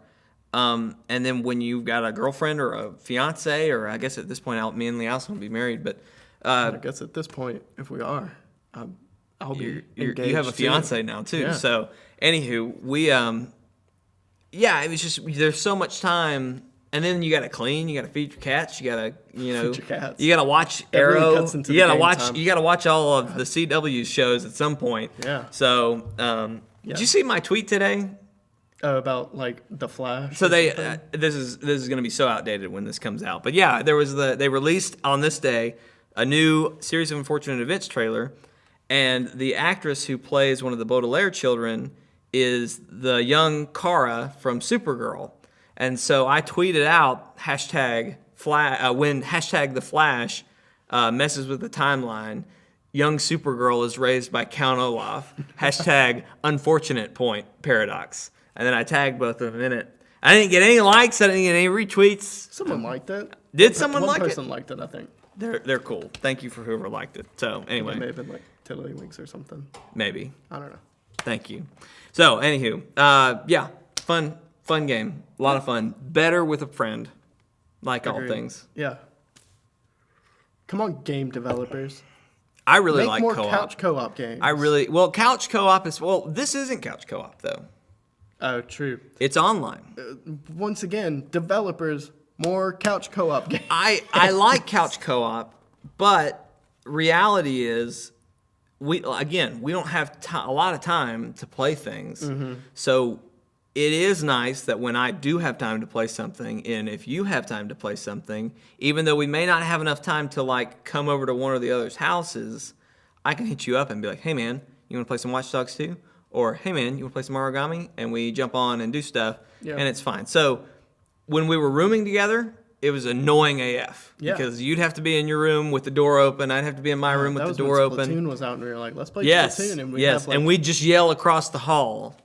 and then when you've got a girlfriend or a fiance, or I guess at this point, me and Lee Allison will be married, but. I guess at this point, if we are, I'll be engaged. You have a fiance now too. Yeah. So, anywho, we it was just there's so much time, and then you got to clean, you got to feed your cats, you got to feed your cats. you got to watch That really Arrow, cuts into you the got to game watch time. you got to watch all of the CW shows at some point. Yeah. So, did you see my tweet today? About like the Flash. So they this is going to be so outdated when this comes out, but yeah, they released on this day a new Series of Unfortunate Events trailer, and the actress who plays one of the Baudelaire children is the young Kara from Supergirl. And so I tweeted out when hashtag the Flash messes with the timeline, young Supergirl is raised by Count Olaf, hashtag unfortunate point paradox. And then I tagged both of them in it. I didn't get any likes. I didn't get any retweets. Someone liked it. Did someone like it? One person liked it, I think. They're cool. Thank you for whoever liked it. So anyway. It may have been like Tiddlywinks or something. Maybe. I don't know. Thank you. So anywho, yeah, fun game. A lot of fun. Better with a friend, like all things. Yeah. Come on, game developers. I really Make like more co-op. couch co-op games. Couch co-op is, this isn't couch co-op though. Oh, true. It's online. Once again, developers, more couch co-op games. I like couch co-op, but reality is we don't have a lot of time to play things. Mm-hmm. So it is nice that when I do have time to play something, and if you have time to play something, even though we may not have enough time to like come over to one or the other's houses, I can hit you up and be like, hey man, you want to play some Watch Dogs 2? Or, hey man, you want to play some origami? And we jump on and do stuff, and it's fine. So when we were rooming together, it was annoying AF. Yeah. Because you'd have to be in your room with the door open. I'd have to be in my room with the door open. Splatoon was out, and we were like, let's play Splatoon. And and we'd just yell across the hall.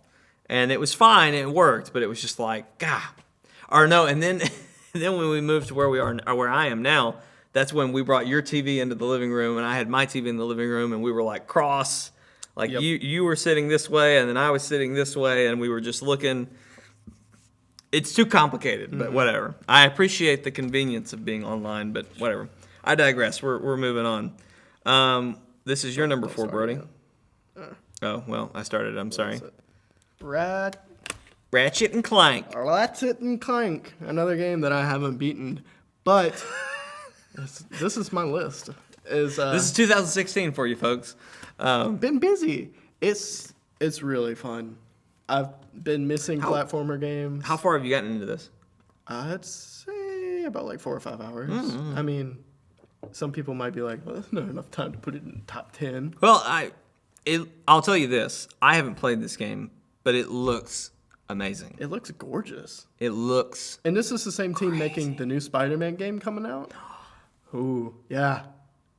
And it was fine, and it worked, but it was just like, God. Or no, and then then when we moved to where we are, or where I am now, that's when we brought your TV into the living room, and I had my TV in the living room, and we were like cross. Like you were sitting this way, and then I was sitting this way, and we were just looking. It's too complicated, but whatever. I appreciate the convenience of being online, but whatever. I digress. We're moving on. This is your number 4, Brody. Oh, well, I started. I'm sorry. Ratchet and Clank. Ratchet and Clank. Another game that I haven't beaten, but this is my list. This is 2016 for you folks. Been busy. It's really fun. I've been missing platformer games. How far have you gotten into this? I'd say about like 4 or 5 hours. Mm-hmm. I mean, some people might be like, well, that's not enough time to put it in the top 10. Well, I'll tell you this. I haven't played this game, but it looks amazing. It looks gorgeous. It looks And this is the same team making the new Spider-Man game coming out. Ooh, yeah.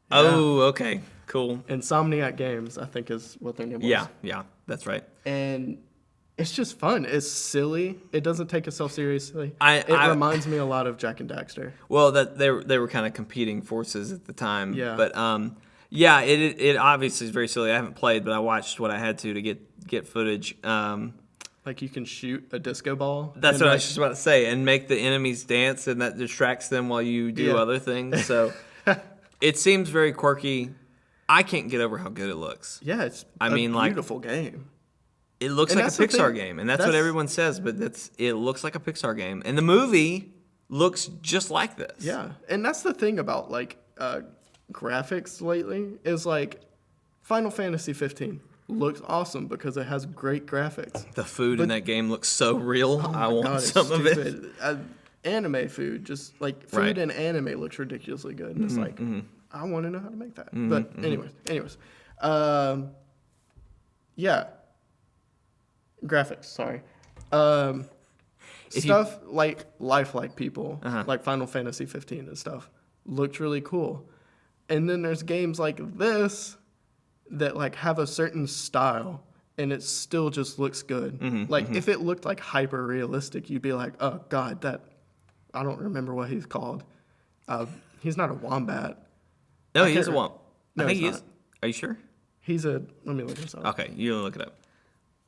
Oh, okay. Cool. Insomniac Games, I think is what their name was. Yeah, that's right. And it's just fun. It's silly. It doesn't take itself seriously. It reminds me a lot of Jak and Daxter. Well, that they were kind of competing forces at the time. Yeah. But it obviously is very silly. I haven't played, but I watched what I had to get footage. Like you can shoot a disco ball. That's what I was just about to say, and make the enemies dance, and that distracts them while you do other things. So it seems very quirky. I can't get over how good it looks. Yeah, it's a beautiful game. It looks like a Pixar game, and that's what everyone says, but it looks like a Pixar game. And the movie looks just like this. Yeah, and that's the thing about like graphics lately is like Final Fantasy 15 looks awesome because it has great graphics. The food in that game looks so real. I want some of it. Anime food, just like food in anime looks ridiculously good. And it's like, I want to know how to make that. But anyways. Yeah. Graphics, sorry. Stuff like lifelike people, like Final Fantasy 15 and stuff, looked really cool. And then there's games like this that like have a certain style and it still just looks good. If it looked like hyper realistic, you'd be like, oh God, I don't remember what he's called. He's not a wombat. No, he is a wombat. No, I think he is. Are you sure? Let me look this up. Okay, you look it up.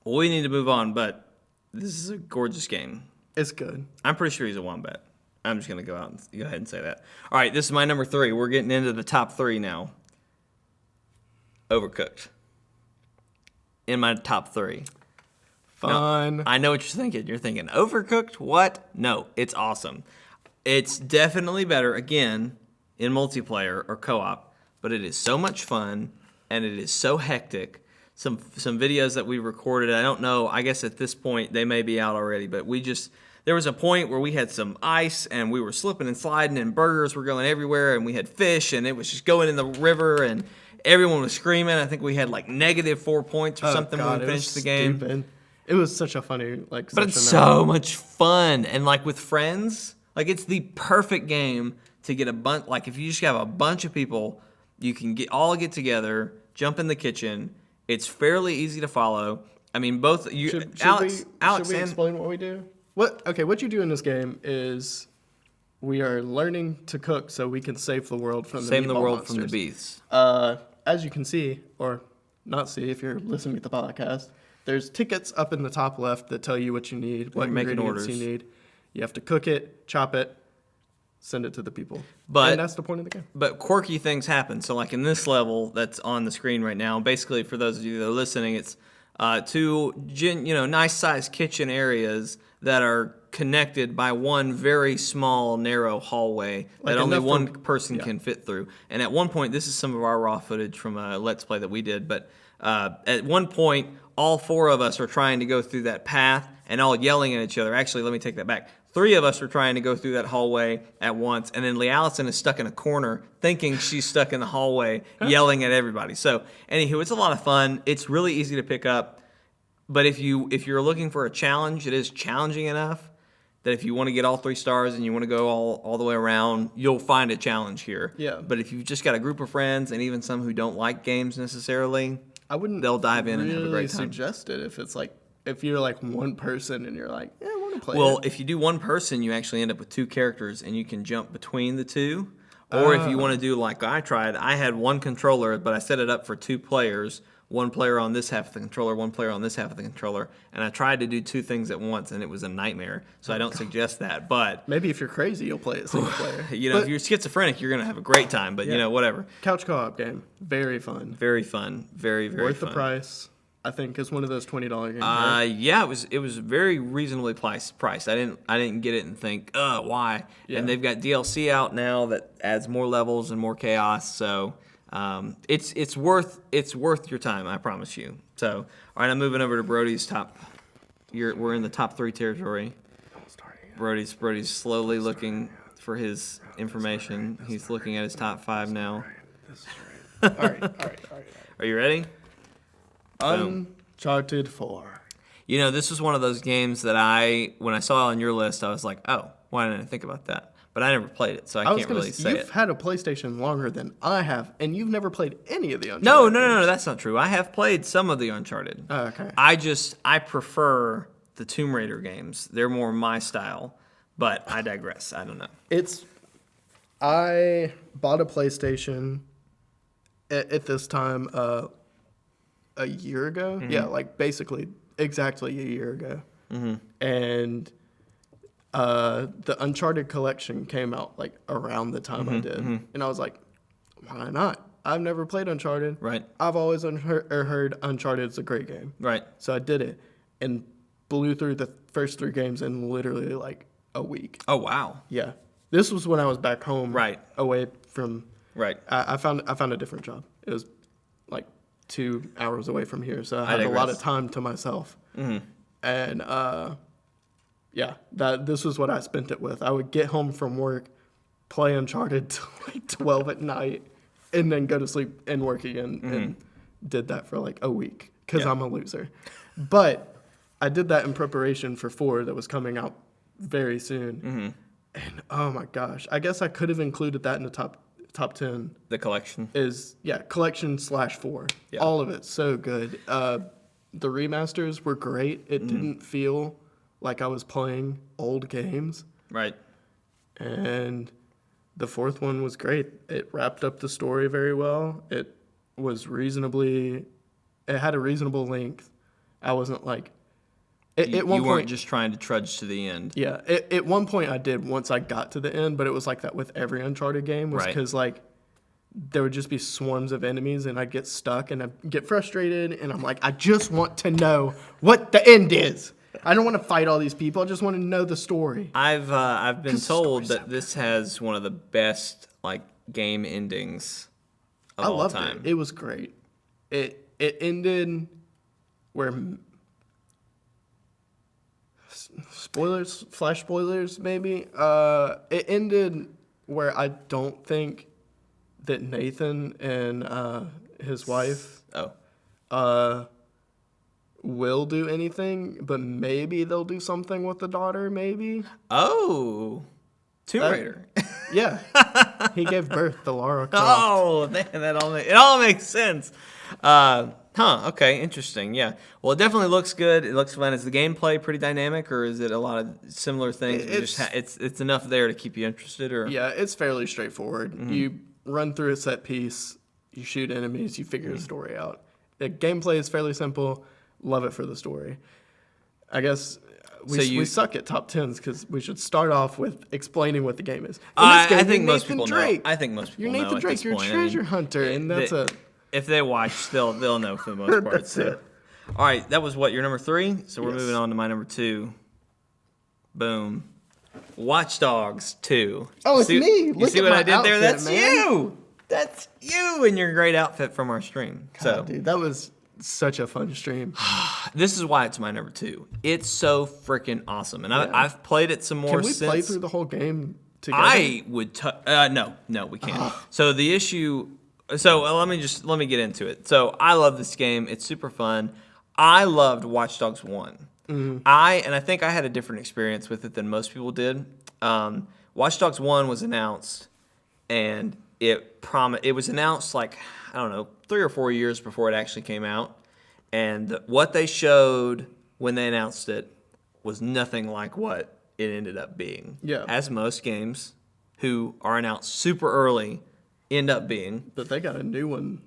Well, we need to move on, but this is a gorgeous game. It's good. I'm pretty sure he's a wombat. I'm just going to go ahead and say that. All right, this is my number 3. We're getting into the top 3 now. Overcooked. In my top 3. Fun. Now, I know what you're thinking. You're thinking, Overcooked? What? No, it's awesome. It's definitely better, again, in multiplayer or co-op, but it is so much fun, and it is so hectic. Some videos that we recorded, I don't know, I guess at this point they may be out already, but there was a point where we had some ice and we were slipping and sliding and burgers were going everywhere and we had fish and it was just going in the river and everyone was screaming. I think we had like -4 points or something when we finished the game. Stupid. It was such a funny like. But it's session so much fun, and like with friends, like it's the perfect game to get a bunch. Like if you just have a bunch of people, you can get together, jump in the kitchen. It's fairly easy to follow. I mean, both you, Should Alex we and explain what we do? What you do in this game is we are learning to cook so we can save the world from the from the beasts. As you can see, or not see if you're listening to the podcast, there's tickets up in the top left that tell you what you need, what ingredients you need. You have to cook it, chop it, send it to the people. And that's the point of the game. But quirky things happen. So like in this level that's on the screen right now, basically for those of you that are listening, it's two nice sized kitchen areas that are connected by one very small narrow hallway that only one person can fit through. And at one point, this is some of our raw footage from a Let's Play that we did, but at one point, all four of us are trying to go through that path and all yelling at each other. Actually, let me take that back. Three of us are trying to go through that hallway at once, and then Lee Allison is stuck in a corner thinking she's stuck in the hallway yelling at everybody. So, anywho, it's a lot of fun. It's really easy to pick up, but if you're looking for a challenge, it is challenging enough that if you want to get all 3 stars and you want to go all the way around, you'll find a challenge here. Yeah. But if you've just got a group of friends and even some who don't like games necessarily, they'll dive in and have a great time. Suggest it if it's like if you're like one person and you're like, yeah, I want to play. Well, if you do one person, you actually end up with 2 characters and you can jump between the 2. Or if you want to do like I tried, I had one controller, but I set it up for 2 players. One player on this half of the controller, one player on this half of the controller, and I tried to do 2 things at once, and it was a nightmare. So I don't suggest that. But maybe if you're crazy, you'll play it single player. If you're schizophrenic, you're gonna have a great time. But whatever. Couch co-op game, very fun, very fun, very worth fun. the price. I think is one of those $20 games. Right? Yeah, it was very reasonably priced. I didn't get it and think, why? Yeah. And they've got DLC out now that adds more levels and more chaos. So. It's worth your time, I promise you. So, all right, I'm moving over to Brody's top. We're in the top 3 territory. Brody's slowly looking for his information. He's looking at his top 5 now. All right. Are you ready? Uncharted 4. This was one of those games that when I saw it on your list, I was like, oh, why didn't I think about that? But I never played it, so I can't really say it. You've had a PlayStation longer than I have, and you've never played any of the Uncharted. No, that's not true. I have played some of the Uncharted. Oh, okay. I prefer the Tomb Raider games. They're more my style, but I digress. I don't know. I bought a PlayStation at this time a year ago. Mm-hmm. Yeah, like basically exactly a year ago. Mm-hmm. And the Uncharted collection came out like around the time I did. Mm-hmm. And I was like, why not? I've never played Uncharted. Right. I've always heard Uncharted is a great game. Right. So I did it and blew through the first 3 games in literally like a week. Oh, wow. Yeah. This was when I was back home. Right. Away from. Right. I found a different job. It was like 2 hours away from here. So I had a lot of time to myself. Mm-hmm. And, yeah, this was what I spent it with. I would get home from work, play Uncharted till like 12 at night, and then go to sleep and work again. Mm-hmm. And did that for like a week because I'm a loser. But I did that in preparation for 4 that was coming out very soon. Mm-hmm. And oh my gosh, I guess I could have included that in the top 10. The collection collection /4. Yeah. All of it so good. The remasters were great. It didn't feel like I was playing old games. Right. And the 4th one was great. It wrapped up the story very well. It had a reasonable length. I wasn't like... At one point, you weren't just trying to trudge to the end. Yeah. At one point I did once I got to the end, but it was like that with every Uncharted game. Because like there would just be swarms of enemies and I'd get stuck and I'd get frustrated and I'm like, I just want to know what the end is. I don't want to fight all these people. I just want to know the story. I've been told that this has one of the best like game endings of all time. I loved it. It was great. It ended where flash spoilers maybe. It ended where I don't think that Nathan and his wife will do anything, but maybe they'll do something with the daughter, maybe. Oh, Tomb Raider. Yeah. He gave birth to Lara Croft. Oh, man, it all makes sense. Okay, interesting. Yeah. Well, it definitely looks good. It looks fun. Is the gameplay pretty dynamic, or is it a lot of similar things? It's enough there to keep you interested, or? Yeah, it's fairly straightforward. Mm-hmm. You run through a set piece, you shoot enemies, you figure the story out. The gameplay is fairly simple. Love it for the story. I guess we suck at top 10s because we should start off with explaining what the game is. I think most people know. I think most people You're know Nathan at Drake. this You're a point. treasure hunter, and that's if they watch, they'll know for the most part. That's it. All right, that was your number 3. So we're Yes. moving on to my number 2. Boom. Watch Dogs 2. Oh, it's me. You Look see at what my I did there? outfit, That's man. you. That's you in your great outfit from our stream. God, dude, that was such a fun stream. This is why it's my number 2. It's so freaking awesome, and Yeah. I've played it some more. Can we since. play through the whole game together? I would. No, we can't. So the issue. So let me get into it. So I love this game. It's super fun. I loved Watch Dogs 1. Mm-hmm. I think I had a different experience with it than most people did. Watch Dogs 1 was announced, and it was announced like, I don't know, 3 or 4 years before it actually came out. And what they showed when they announced it was nothing like what it ended up being. Yeah. As most games who are announced super early end up being. But they got a new one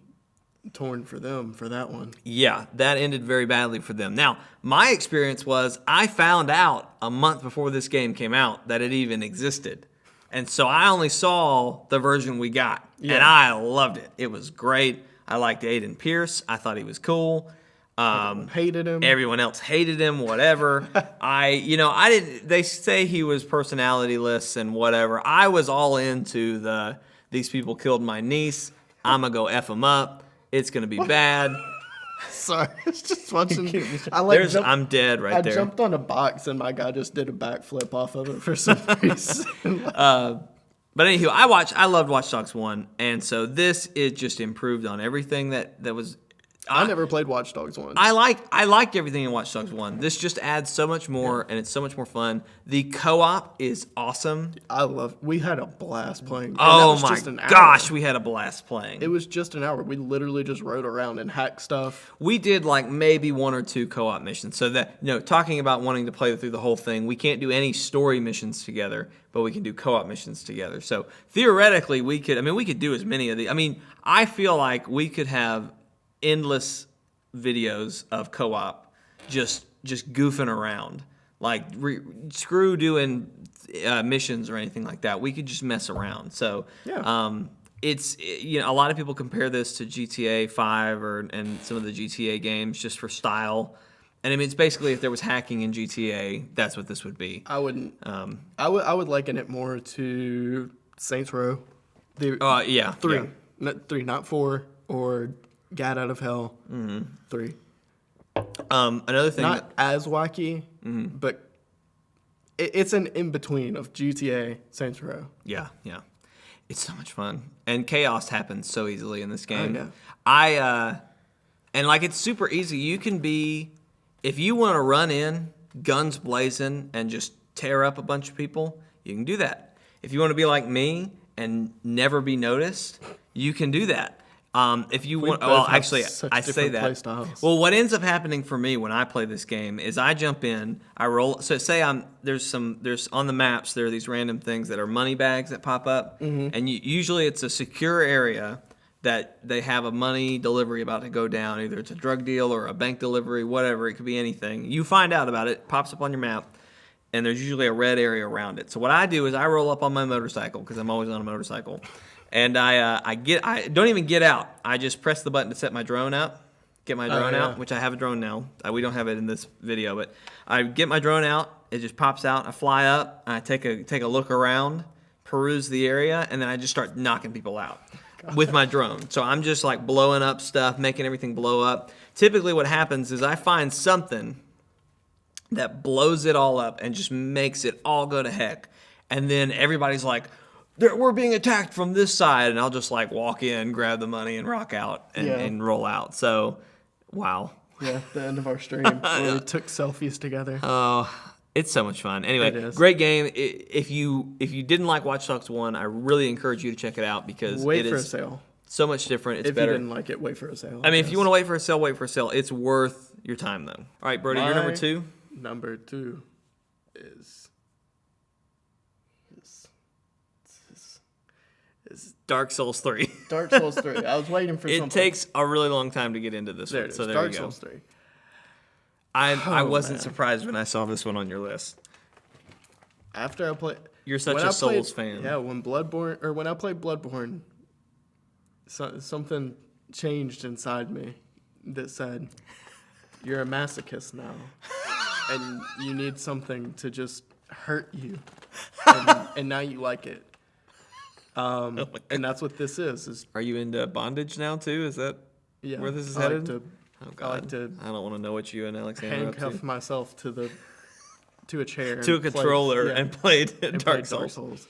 torn for them for that one. Yeah, that ended very badly for them. Now, my experience was I found out a month before this game came out that it even existed. And so I only saw the version we got. Yeah. And I loved it. It was great. I liked Aiden Pierce. I thought he was cool. Hated him. Everyone else hated him, whatever. I didn't, they say he was personality-less and whatever. I was all into these people killed my niece. I'm going to go F them up. It's going to be bad. Sorry, I was just watching. I'm dead right there. I jumped on a box and my guy just did a backflip off of it for some reason. But anywho, I loved Watch Dogs 1, and so it just improved on everything that was. I never played Watch Dogs 1. I liked everything in Watch Dogs 1. This just adds so much more, and it's so much more fun. The co-op is awesome. We had a blast playing. Oh my gosh, we had a blast playing. It was just an hour. We literally just rode around and hacked stuff. We did like maybe 1 or 2 co-op missions. So that, talking about wanting to play through the whole thing, we can't do any story missions together, but we can do co-op missions together. So theoretically, we could do as many of these. I feel like we could have endless videos of co-op just goofing around, like screw doing missions or anything like that. We could just mess around. So yeah. It's a lot of people compare this to GTA 5 and some of the GTA games just for style. And it's basically if there was hacking in GTA, that's what this would be. I wouldn't. I would liken it more to Saints Row. Yeah. 3, yeah. Not 3, not 4, or Gat Out of Hell. 3. Another thing, not as wacky, but it's an in between of GTA, Saints Row. Yeah. It's so much fun, and chaos happens so easily in this game. Oh, yeah. And it's super easy. You can be, if you want to run in, guns blazing, and just tear up a bunch of people, you can do that. If you want to be like me and never be noticed, you can do that. If you want, I say that. Well, what ends up happening for me when I play this game is I jump in, I roll. So say there's on the maps there are these random things that are money bags that pop up, and usually it's a secure area that they have a money delivery about to go down. Either it's a drug deal or a bank delivery, whatever. It could be anything. You find out about it, pops up on your map, and there's usually a red area around it. So what I do is I roll up on my motorcycle because I'm always on a motorcycle. And I don't even get out. I just press the button to set my drone up, get my drone out, which I have a drone now. We don't have it in this video, but I get my drone out. It just pops out. I fly up. I take a look around, peruse the area, and then I just start knocking people out with my drone. So I'm just like blowing up stuff, making everything blow up. Typically what happens is I find something that blows it all up and just makes it all go to heck. And then everybody's like, we're being attacked from this side, and I'll just like walk in, grab the money, and rock out and roll out. So, wow, Yeah, the end of our stream where we took selfies together. Oh, it's so much fun. Anyway, It is. great game. If you didn't like Watch Dogs 1, I really encourage you to check it out because Wait it for a is sale. so much different. It's If better. you didn't like it, wait for a sale. I mean, if you want to wait for a sale, wait for a sale. It's worth your time, though. All right, Brody, you're number 2. Number 2 is Dark Souls 3. Dark Souls 3. I was waiting for It something. takes a really long time to get into this There one, it is. so there Dark you go. Souls 3. I wasn't man. surprised when I saw this one on your list. After I played... You're such a Souls fan. Yeah, when I played Bloodborne, something changed inside me that said, you're a masochist now. And you need something to just hurt you. And now you like it. And that's what this is Are you into bondage now, too? Is that yeah, where this is I headed? Like Oh, I God. like to I don't want to know what you and Alexander are up handcuff to. myself to a chair. To a and play- controller yeah, and played and Dark play Souls.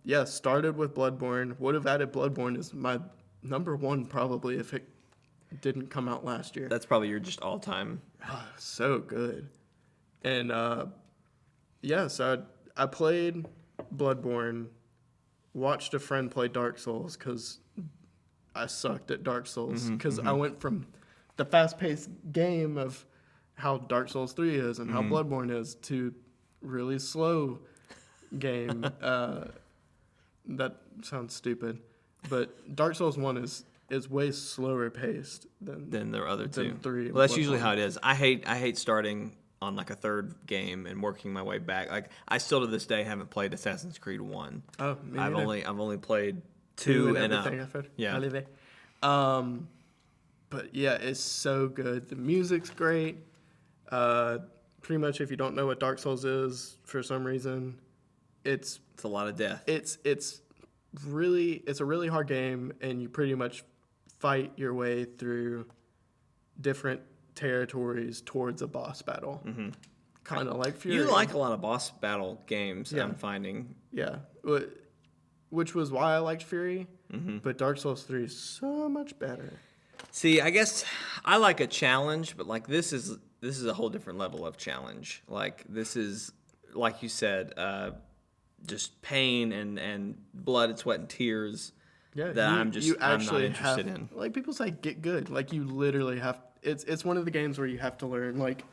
Yeah, started with Bloodborne. Would have added Bloodborne as my number 1 probably if it didn't come out last year. That's probably your just all-time. So good. And so I played Bloodborne, watched a friend play Dark Souls because I sucked at Dark Souls because I went from the fast-paced game of how Dark Souls 3 is and how Bloodborne is to really slow game. That sounds stupid, but Dark Souls 1 is way slower paced than The other two. than 3. Well, that's usually how it is. I hate starting on like a third game and working my way back. Like I still to this day haven't played Assassin's Creed 1. Oh, me I've neither. only played 2 and up. everything I've heard. Yeah. Holiday. But yeah, it's so good. The music's great. Pretty much, if you don't know what Dark Souls is for some reason, it's It's a lot of death. it's a really hard game, and you pretty much fight your way through different territories towards a boss battle. Kind of like Fury. You like a lot of boss battle games, Yeah. I'm finding. Yeah, which was why I liked Fury. But Dark Souls 3 is so much better. See, I guess I like a challenge, but like this is a whole different level of challenge. Like this is, like you said, just pain and blood, sweat, and tears. Yeah, that I'm not interested in. Like people say, get good. Like you literally have. It's one of the games where you have to learn like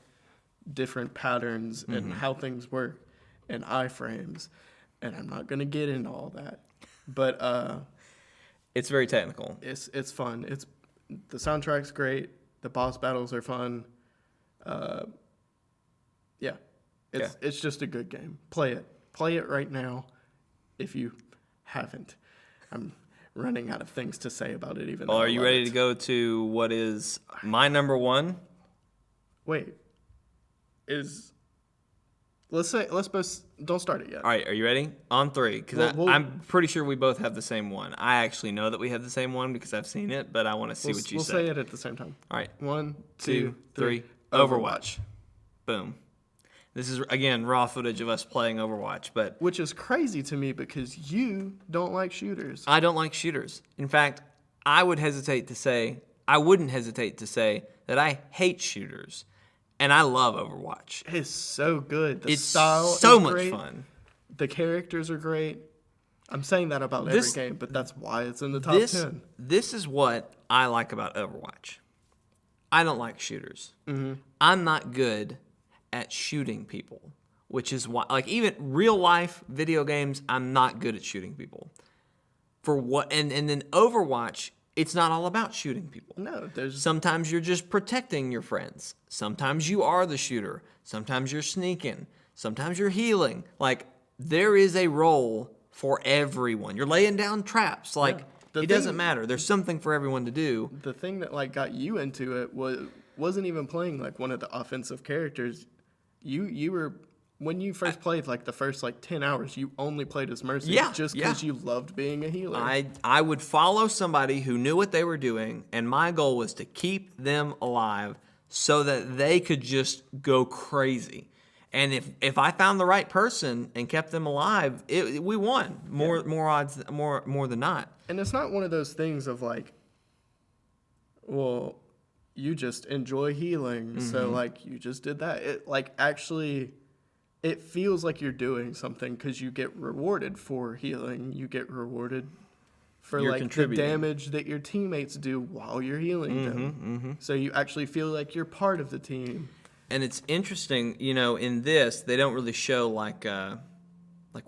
different patterns and how things work and iframes. And I'm not gonna get into all that, but It's very technical. it's fun. The soundtrack's great. The boss battles are fun. It's just a good game. Play it right now. If you haven't, I'm running out of things to say about it. Even. Well, though are I you love ready it. to go to what is my number 1? Wait. Let's both don't start it yet. All right, are you ready? On 3, because Well, I'm pretty sure we both have the same one. I actually know that we have the same one because I've seen it, but I want to see what you We'll say it at the same time. All right, 1, 2, 2, 3. 3. Overwatch. Boom. This is, again, raw footage of us playing Overwatch, but Which is crazy to me because you don't like shooters. I don't like shooters. In fact, I wouldn't hesitate to say that I hate shooters, and I love Overwatch. It's so good. The It's style so is much great. fun. The characters are great. I'm saying that about every game, but that's why it's in the top 10. This is what I like about Overwatch. I don't like shooters. Mm-hmm. I'm not good at shooting people, which is why, like, even real life video games, I'm not good at shooting people. For what? And then Overwatch, it's not all about shooting people. No, there's Sometimes you're just protecting your friends. Sometimes you are the shooter. Sometimes you're sneaking. Sometimes you're healing. Like, there is a role for everyone. You're laying down traps. Like, The it doesn't thing- matter. There's something for everyone to do. the thing that like got you into it wasn't even playing like one of the offensive characters. You were when you first played like the first like 10 hours, you only played as Mercy just because you loved being a healer. I would follow somebody who knew what they were doing, and my goal was to keep them alive so that they could just go crazy. And if I found the right person and kept them alive, we won more odds more than not. And it's not one of those things of like, well, you just enjoy healing, so like you just did that. It like actually, it feels like you're doing something because you get rewarded for healing. You get rewarded for You're like the contributing. damage that your teammates do while you're healing them. So you actually feel like you're part of the team. And it's interesting, in this they don't really show like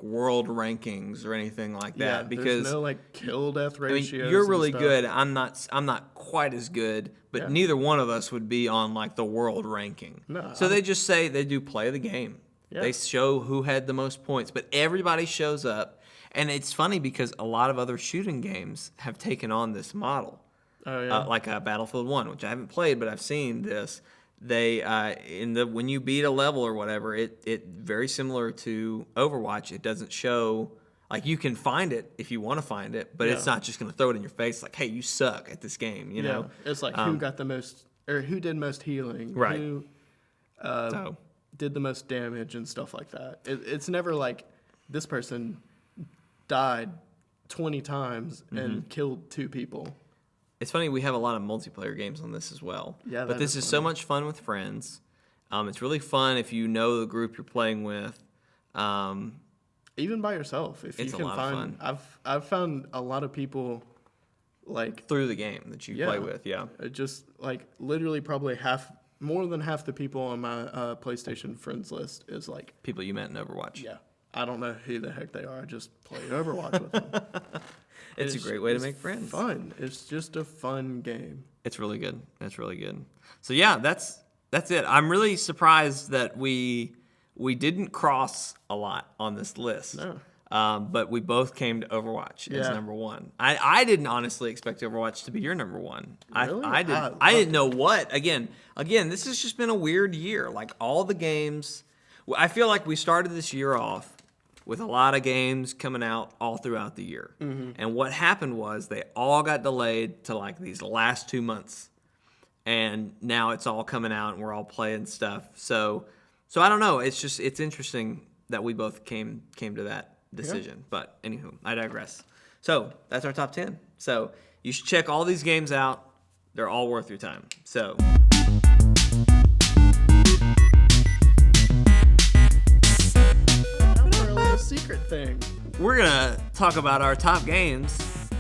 world rankings or anything like that because there's no like kill death I mean, ratios. you're and really stuff. good. I'm not quite as good, but Yeah. neither one of us would be on like the world ranking. No, So they just say they do play the game. Yeah. They show who had the most points, but everybody shows up. And it's funny because a lot of other shooting games have taken on this model. Oh yeah. Like Battlefield 1, which I haven't played, but I've seen this. They when you beat a level or whatever, it very similar to Overwatch. It doesn't show like you can find it if you want to find it, but it's Yeah. not just going to throw it in your face like, hey, you suck at this game. You know, It's like who got the most, or who did most healing, Right. Who So did the most damage and stuff like that. It's never like this person died 20 times and killed 2 people. it's funny we have a lot of multiplayer games on this as well. Yeah, but that this is is so funny. much fun with friends. It's really fun if you know the group you're playing with. Even by yourself, if It's you a can lot of find, fun. I've found a lot of people like Through the game that you play with, yeah. just like literally probably more than half the people on my PlayStation friends list is like, People you met in Overwatch. yeah, I don't know who the heck they are. I just play Overwatch with them. It's a great way to it's make friends. Fun. It's just a fun game. It's really good. That's really good. So yeah, that's it. I'm really surprised that we didn't cross a lot on this list. No. But we both came to Overwatch as Yeah. number one. I didn't honestly expect Overwatch to be your number one. Really? I didn't. I didn't know what. Again, this has just been a weird year. Like all the games, I feel like we started this year off with a lot of games coming out all throughout the year. And what happened was they all got delayed to like these last 2 months. And now it's all coming out and we're all playing stuff. So I don't know. It's interesting that we both came to that decision. But anywho, I digress. So that's our top 10. So you should check all these games out. They're all worth your time. So Not really a secret thing. we're gonna talk about our top games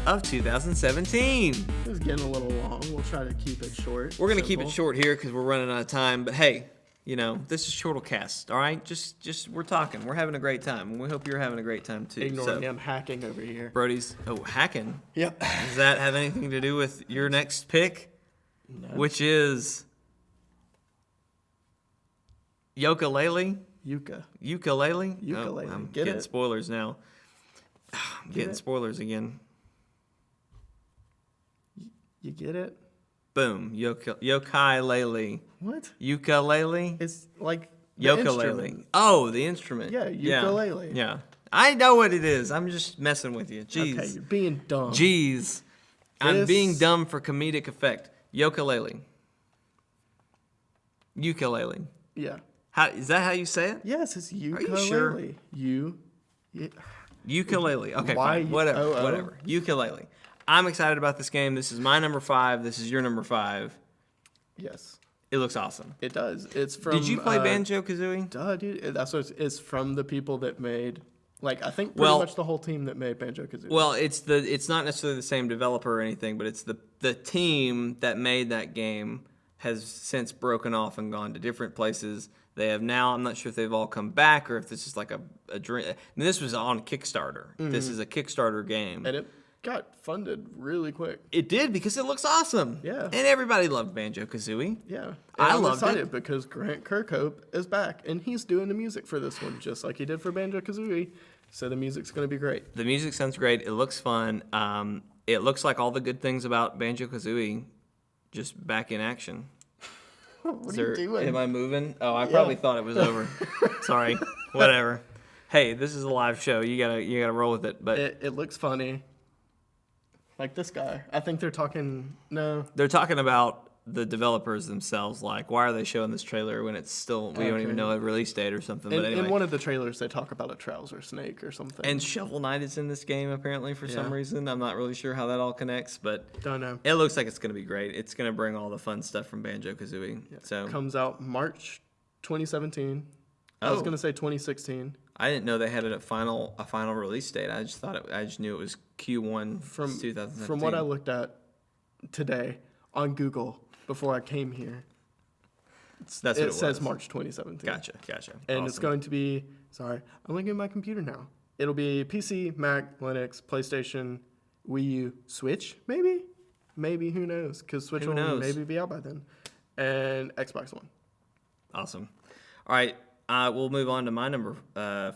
of 2017. This is getting a little long. We'll try to keep it short. We're gonna keep it simple. short here because we're running out of time. But hey, this is Chortle Cast. All right, just we're talking. We're having a great time, and we hope you're having a great time too. Ignore me. I'm hacking over here. Brody's hacking. Yep. Does that have anything to do with your next pick, which is ukulele? Ukulele. Oh, I'm Get getting it? spoilers now. I'm getting it? spoilers again. You get it? Boom. Yokai-lele. What? Ukulele? It's like the Ukulele. instrument. Oh, the instrument. Yeah, ukulele. Yeah. I know what it is. I'm just messing with you. Jeez. Okay, you're being dumb. Jeez. I'm This- being dumb for comedic effect. Ukulele. Ukulele. Yeah. Is that how you say it? Yes, it's ukulele. you sure? Ukulele. Okay, fine. Whatever. Y-O-O? Whatever. Ukulele. I'm excited about this game. This is my number 5. This is your number 5. Yes, It looks awesome. it does. It's from. Did you play Banjo-Kazooie? Duh, dude. That's what it's from the people that made. Like I think pretty Well- much the whole team that made Banjo-Kazooie. Well, it's not necessarily the same developer or anything, but it's the team that made that game has since broken off and gone to different places. They have now. I'm not sure if they've all come back or if this is like a dream. I mean, this was on Kickstarter. This is a Kickstarter game. and it got funded really quick. It did because it looks awesome. Yeah. And everybody loved Banjo-Kazooie. Yeah, and I'm I'm excited it because Grant Kirkhope is back and he's doing the music for this one, just like he did for Banjo-Kazooie. So the music's gonna be great. The music sounds great. It looks fun. It looks like all the good things about Banjo-Kazooie just back in action. What are you doing? Am I moving? Oh, I probably thought it was over. Sorry. Whatever. Hey, this is a live show. You gotta roll with it. But It looks funny. Like this guy. I think they're talking. No. they're talking about the developers themselves. Like, why are they showing this trailer when it's still we don't even know a release date or something? But anyway. In one of the trailers, they talk about a trouser snake or something. And Shovel Knight is in this game apparently for some reason. I'm not really sure how that all connects, but don't know. It looks like it's going to be great. It's going to bring all the fun stuff from Banjo-Kazooie. Yeah. So comes out March 2017. I was going to say 2016. I didn't know they had a final release date. I just knew it was Q1 from 2017. From what I looked at today on Google before I came here, it says March 2017. Gotcha. And awesome. It's going to be, sorry, I'm looking at my computer now. It'll be PC, Mac, Linux, PlayStation, Wii U, Switch, maybe? Maybe, who knows? Because Switch will maybe be out by then. And Xbox One. Awesome. All right, we'll move on to my number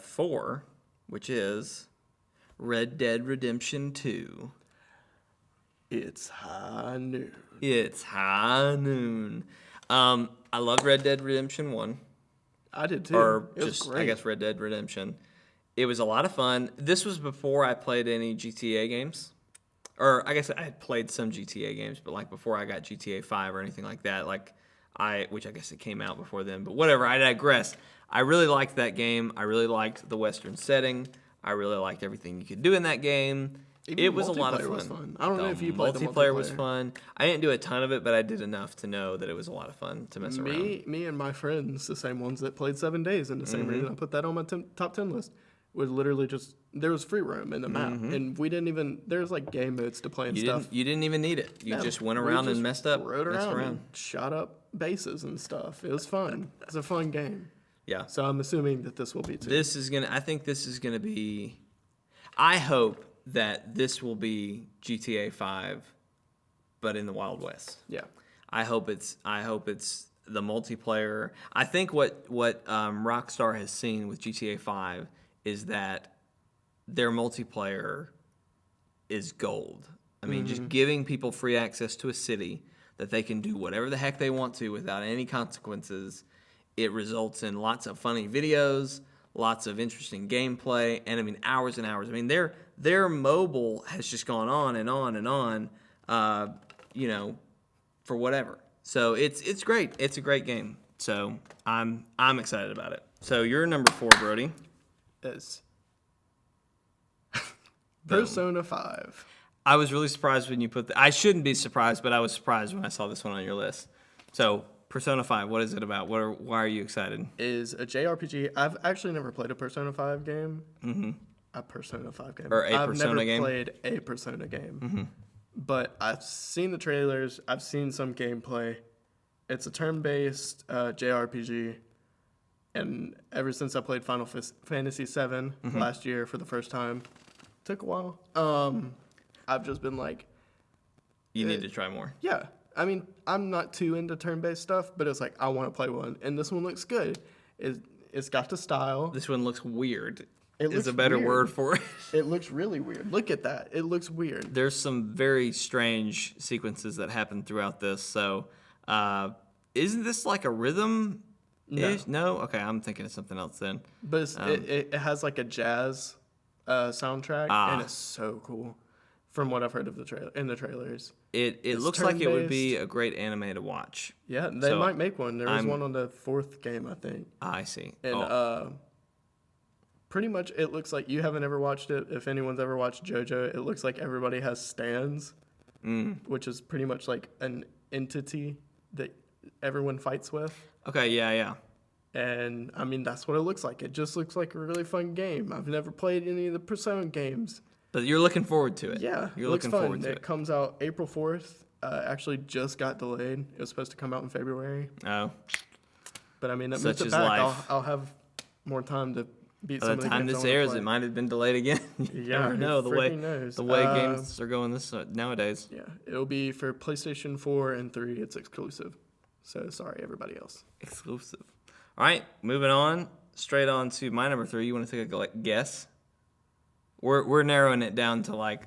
4, which is Red Dead Redemption 2. It's high noon. I love Red Dead Redemption 1. I did too. Or just, I guess, Red Dead Redemption. It was a lot of fun. This was before I played any GTA games. Or I guess I had played some GTA games, but like before I got GTA 5 or anything like that. Which I guess it came out before then. But whatever, I digress. I really liked that game. I really liked the Western setting. I really liked everything you could do in that game. Even it was a lot of fun. I don't know if you played the multiplayer. Was fun. I didn't do a ton of it, but I did enough to know that it was a lot of fun to mess around. Me and my friends, the same ones that played 7 days, and the same reason I put that on my top 10 list, was literally just, there was free roam in the map, and we didn't even, there's like game modes to play and stuff. You didn't even need it. You just went around and messed around. And shot up bases and stuff. It was fun. It's a fun game. Yeah. So I'm assuming that this will be too. I think this is gonna be, I hope that this will be GTA 5, but in the Wild West. Yeah. I hope it's the multiplayer. I think what Rockstar has seen with GTA 5 is that their multiplayer is gold. I mean, just giving people free access to a city that they can do whatever the heck they want to without any consequences. It results in lots of funny videos, lots of interesting gameplay, and I mean hours and hours. I mean their mobile has just gone on and on and on, for whatever. So it's great. It's a great game. So I'm excited about it. So you're number 4, Brody. Is Persona 5. I was really surprised when you put I shouldn't be surprised, but I was surprised when I saw this one on your list. So Persona 5, what is it about? Why are you excited? Is a JRPG. I've actually never played a Persona 5 game. Mm-hmm. A Persona 5 game. Or a Persona game? I've never played a Persona game. Mm-hmm. But I've seen the trailers. I've seen some gameplay. It's a turn-based JRPG. And ever since I played Final Fantasy VII last year for the first time, took a while. I've just been like, you need to try more. Yeah. I mean, I'm not too into turn-based stuff, but it's like, I want to play one. And this one looks good. It's got the style. This one looks weird. It looks is a better weird. word for it. It looks really weird. Look at that. It looks weird. There's some very strange sequences that happen throughout this. So, isn't this like a rhythm? No? Okay, I'm thinking of something else then. But it has like a jazz soundtrack, and it's so cool. From what I've heard of the trailers. It looks like it would be a great anime to watch. Yeah, they might make one. There was one on the 4th game, I think. I see. And pretty much it looks like, you haven't ever watched it. If anyone's ever watched JoJo, it looks like everybody has stands, which is pretty much like an entity that everyone fights with. Okay, yeah. And I mean, that's what it looks like. It just looks like a really fun game. I've never played any of the Persona games. But you're looking forward to it. Yeah, you're looking forward to it. It comes out April 4th. Actually, just got delayed. It was supposed to come out in February. Oh. But I mean, that Such moves it is back. life. I'll have more time to beat By some of the the time games this I wanna airs, play. it might have been delayed again. You never know the way games are going nowadays. Yeah, it'll be for PlayStation 4 and 3. It's exclusive. So sorry, everybody else. Exclusive. All right, moving on. Straight on to my number 3. You want to take a guess? We're narrowing it down to like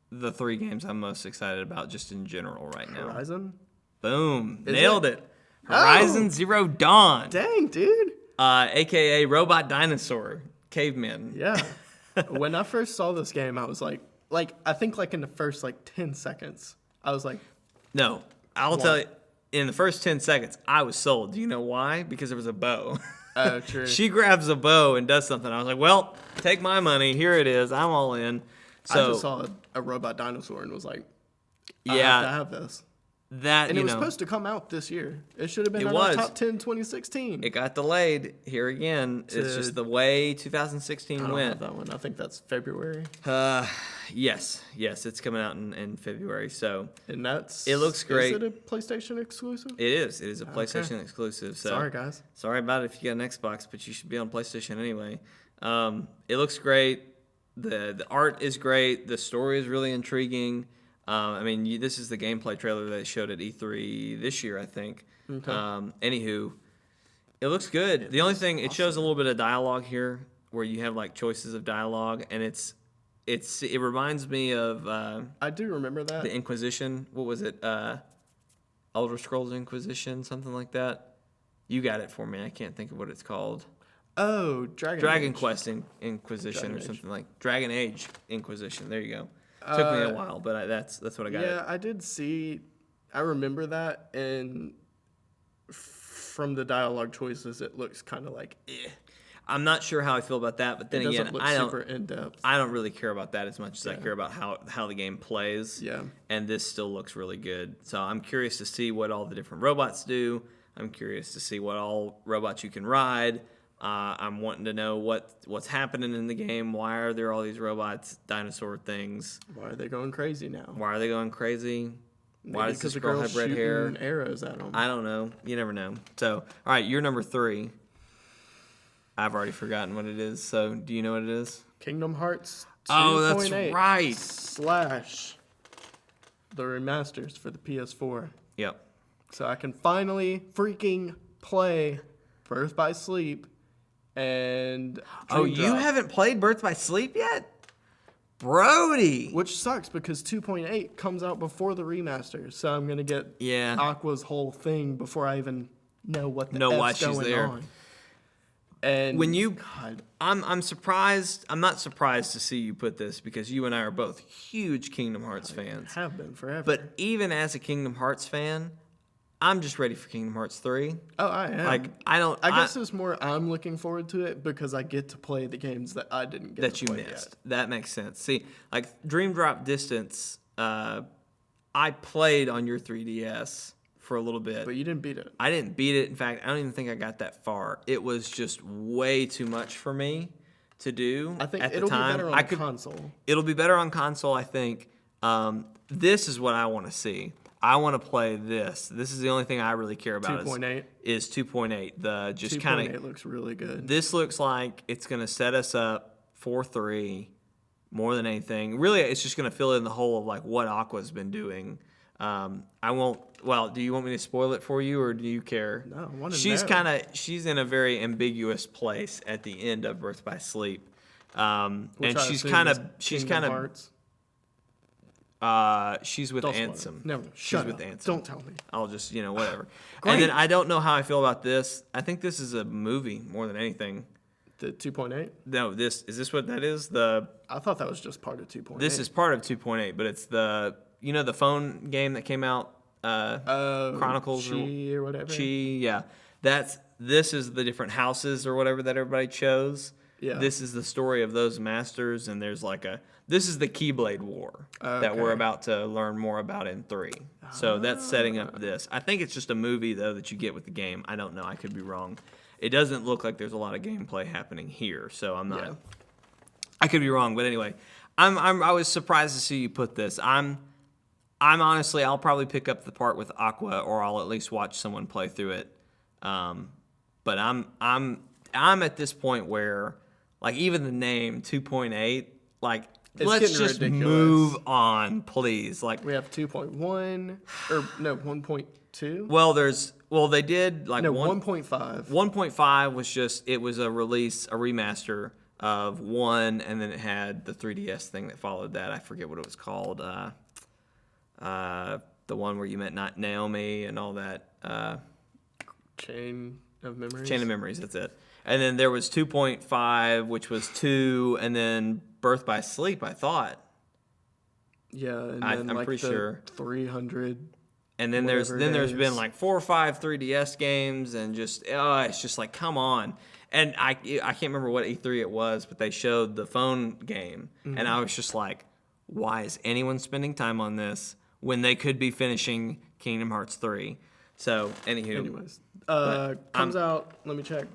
the 3 games I'm most excited about just in general right now. Horizon? Boom. Nailed it. Horizon Zero Dawn. Dang, dude. AKA Robot Dinosaur Caveman. Yeah. When I first saw this game, I was like I think like in the first like 10 seconds, I was like, No, I'll tell you. in the first 10 seconds, I was sold. Do you know why? Because there was a bow. Oh, true. She grabs a bow and does something. I was like, well, take my money. Here it is. I'm all in. So I just saw a robot dinosaur and was like, I yeah, have to have this. that And you it was know, supposed to come out this year. It should have been It on was. our top 10 2016. it got delayed. Here again, it's just the way I 2016 don't went. have that one. I think that's February. Yes, it's coming out in February. So And that's... It looks great. Is it a PlayStation exclusive? it is a PlayStation exclusive. So Sorry, guys. sorry about it if you got an Xbox, but you should be on PlayStation anyway. It looks great. The art is great. The story is really intriguing. I mean, this is the gameplay trailer that they showed at E3 this year, I think. Okay. Anywho, it looks good. The only thing, it shows a little bit of dialogue here where you have like choices of dialogue, and it reminds me of I do remember that. the Inquisition. What was it? Elder Scrolls Inquisition, something like that. You got it for me. I can't think of what it's called. Oh, Dragon Age. Quest Inquisition Dragon or Age. something like Dragon Age Inquisition. There you go. Took me a while, but that's what I got. Yeah, I did see... I remember that, and from the dialogue choices, it looks kind of like... I'm not sure how I feel about that, but then It doesn't again, look I super don't. in-depth. I don't really care about that as much as I care about how the game plays. Yeah. And this still looks really good. So I'm curious to see what all the different robots do. I'm curious to see what all robots you can ride. I'm wanting to know what's happening in the game. Why are there all these robots, dinosaur things? Why are they going crazy now? Why are they going crazy? Why Maybe does this the girl girl's have red hair? shooting arrows at them. I don't know. You never know. So, all right, you're number 3. I've already forgotten what it is. So, do you know what it is? Kingdom Hearts 2.8 Oh, that's right. slash the remasters for the PS4. Yep. So I can finally freaking play Birth by Sleep and Oh, Dream you Drop, haven't played Birth by Sleep yet? Brody. which sucks because 2.8 comes out before the remaster. So I'm going to get Yeah. Aqua's whole thing before I even know what the Know why F's she's going there. on. And When you God, I'm surprised. I'm not surprised to see you put this because you and I are both huge Kingdom Hearts fans. have been forever. But even as a Kingdom Hearts fan, I'm just ready for Kingdom Hearts 3. oh, I am. Like I guess it's more I'm looking forward to it because I get to play the games that I didn't get that to you play missed. yet. That makes sense. See, like Dream Drop Distance, I played on your 3DS for a little bit. But you didn't beat it. I didn't beat it. In fact, I don't even think I got that far. It was just way too much for me to do. I think at it'll the time. be better on console. It'll be better on console, I think. This is what I want to see. I want to play this. This is the only thing I really care about. 2.8? Is 2.8. The just kind 2.8 of. looks really good. This looks like it's going to set us up for 3 more than anything. Really, it's just going to fill in the hole of like what Aqua's been doing. I won't. Well, do you want me to spoil it for you, or do you care? No, I want to She's know. she's in a very ambiguous place at the end of Birth by Sleep, and Which I she's assume kind is of she's Kingdom kind Hearts. of she's with Don't spoil it. Ansem. No, she's shut with up. Ansem. Don't tell me. I'll just whatever. Great. And then I don't know how I feel about this. I think this is a movie more than anything. The 2.8? No, this what that is. The I thought that was just part of 2.8. this is part of 2.8, but it's the the phone game that came out. Chronicles Chi or whatever. Chi, yeah. This is the different houses or whatever that everybody chose. Yeah. This is the story of those masters, and there's this is the Keyblade War that we're Okay. about to learn more about in 3. So that's setting up this. I think it's just a movie though that you get with the game. I don't know. I could be wrong. It doesn't look like there's a lot of gameplay happening here, so I'm not. Yeah. I could be wrong, but anyway, I was surprised to see you put this. I'm honestly, I'll probably pick up the part with Aqua, or I'll at least watch someone play through it. But I'm at this point where, like, even the name 2.8, like, It's let's getting just ridiculous. move on, please. Like, We have 2.1 or no 1.2. they did like No, 1.5 1.5. was just it was a remaster of 1, and then it had the 3DS thing that followed that. I forget what it was called. The one where you met Naomi and all that. Chain of Memories. Chain of Memories, that's it. And then there was 2.5, which was 2, and then Birth by Sleep, I thought. Yeah, and I'm then pretty sure. 300 And then there's whatever been days. like 4 or 5 3DS games, and just it's just like, come on. And I can't remember what E3 it was, but they showed the phone game, and I was just like, why is anyone spending time on this when they could be finishing Kingdom Hearts 3? So, Anyways, comes out. Let me check.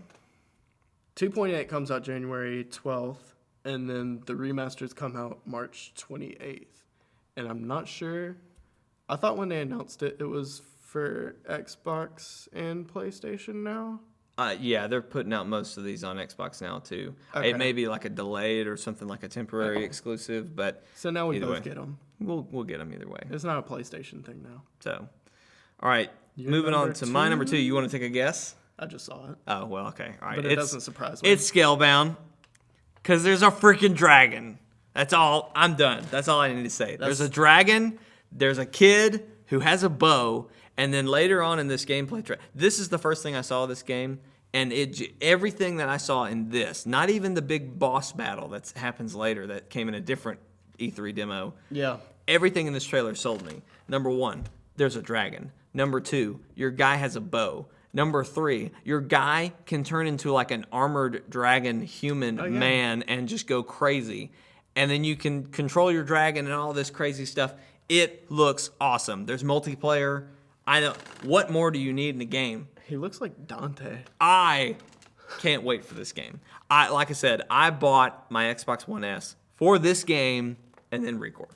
2.8 comes out January 12th, and then the remasters come out March 28th. And I'm not sure. I thought when they announced it, it was for Xbox and PlayStation now. Yeah, they're putting out most of these on Xbox now too. Okay. It may be like a delayed or something like a temporary exclusive, but So now we either both way, get them. we'll get them either way. It's not a PlayStation thing now. So, all right, Your moving on number to my number 2. 2? You want to take a guess? I just saw it, Oh well, okay, all right. but it doesn't surprise me. It's Scalebound, because there's a freaking dragon. That's all. I'm done. That's all I need to say. There's a dragon. There's a kid who has a bow, and then later on in this gameplay, this is the first thing I saw of this game, and everything that I saw in this, not even the big boss battle that happens later that came in a different E3 demo. Yeah. Everything in this trailer sold me. Number 1, there's a dragon. Number 2, your guy has a bow. Number 3, your guy can turn into like an armored dragon human man and just go crazy. And then you can control your dragon and all this crazy stuff. It looks awesome. There's multiplayer. I know. What more do you need in a game? He looks like Dante. I can't wait for this game. Like I said, I bought my Xbox One S for this game and then Recore.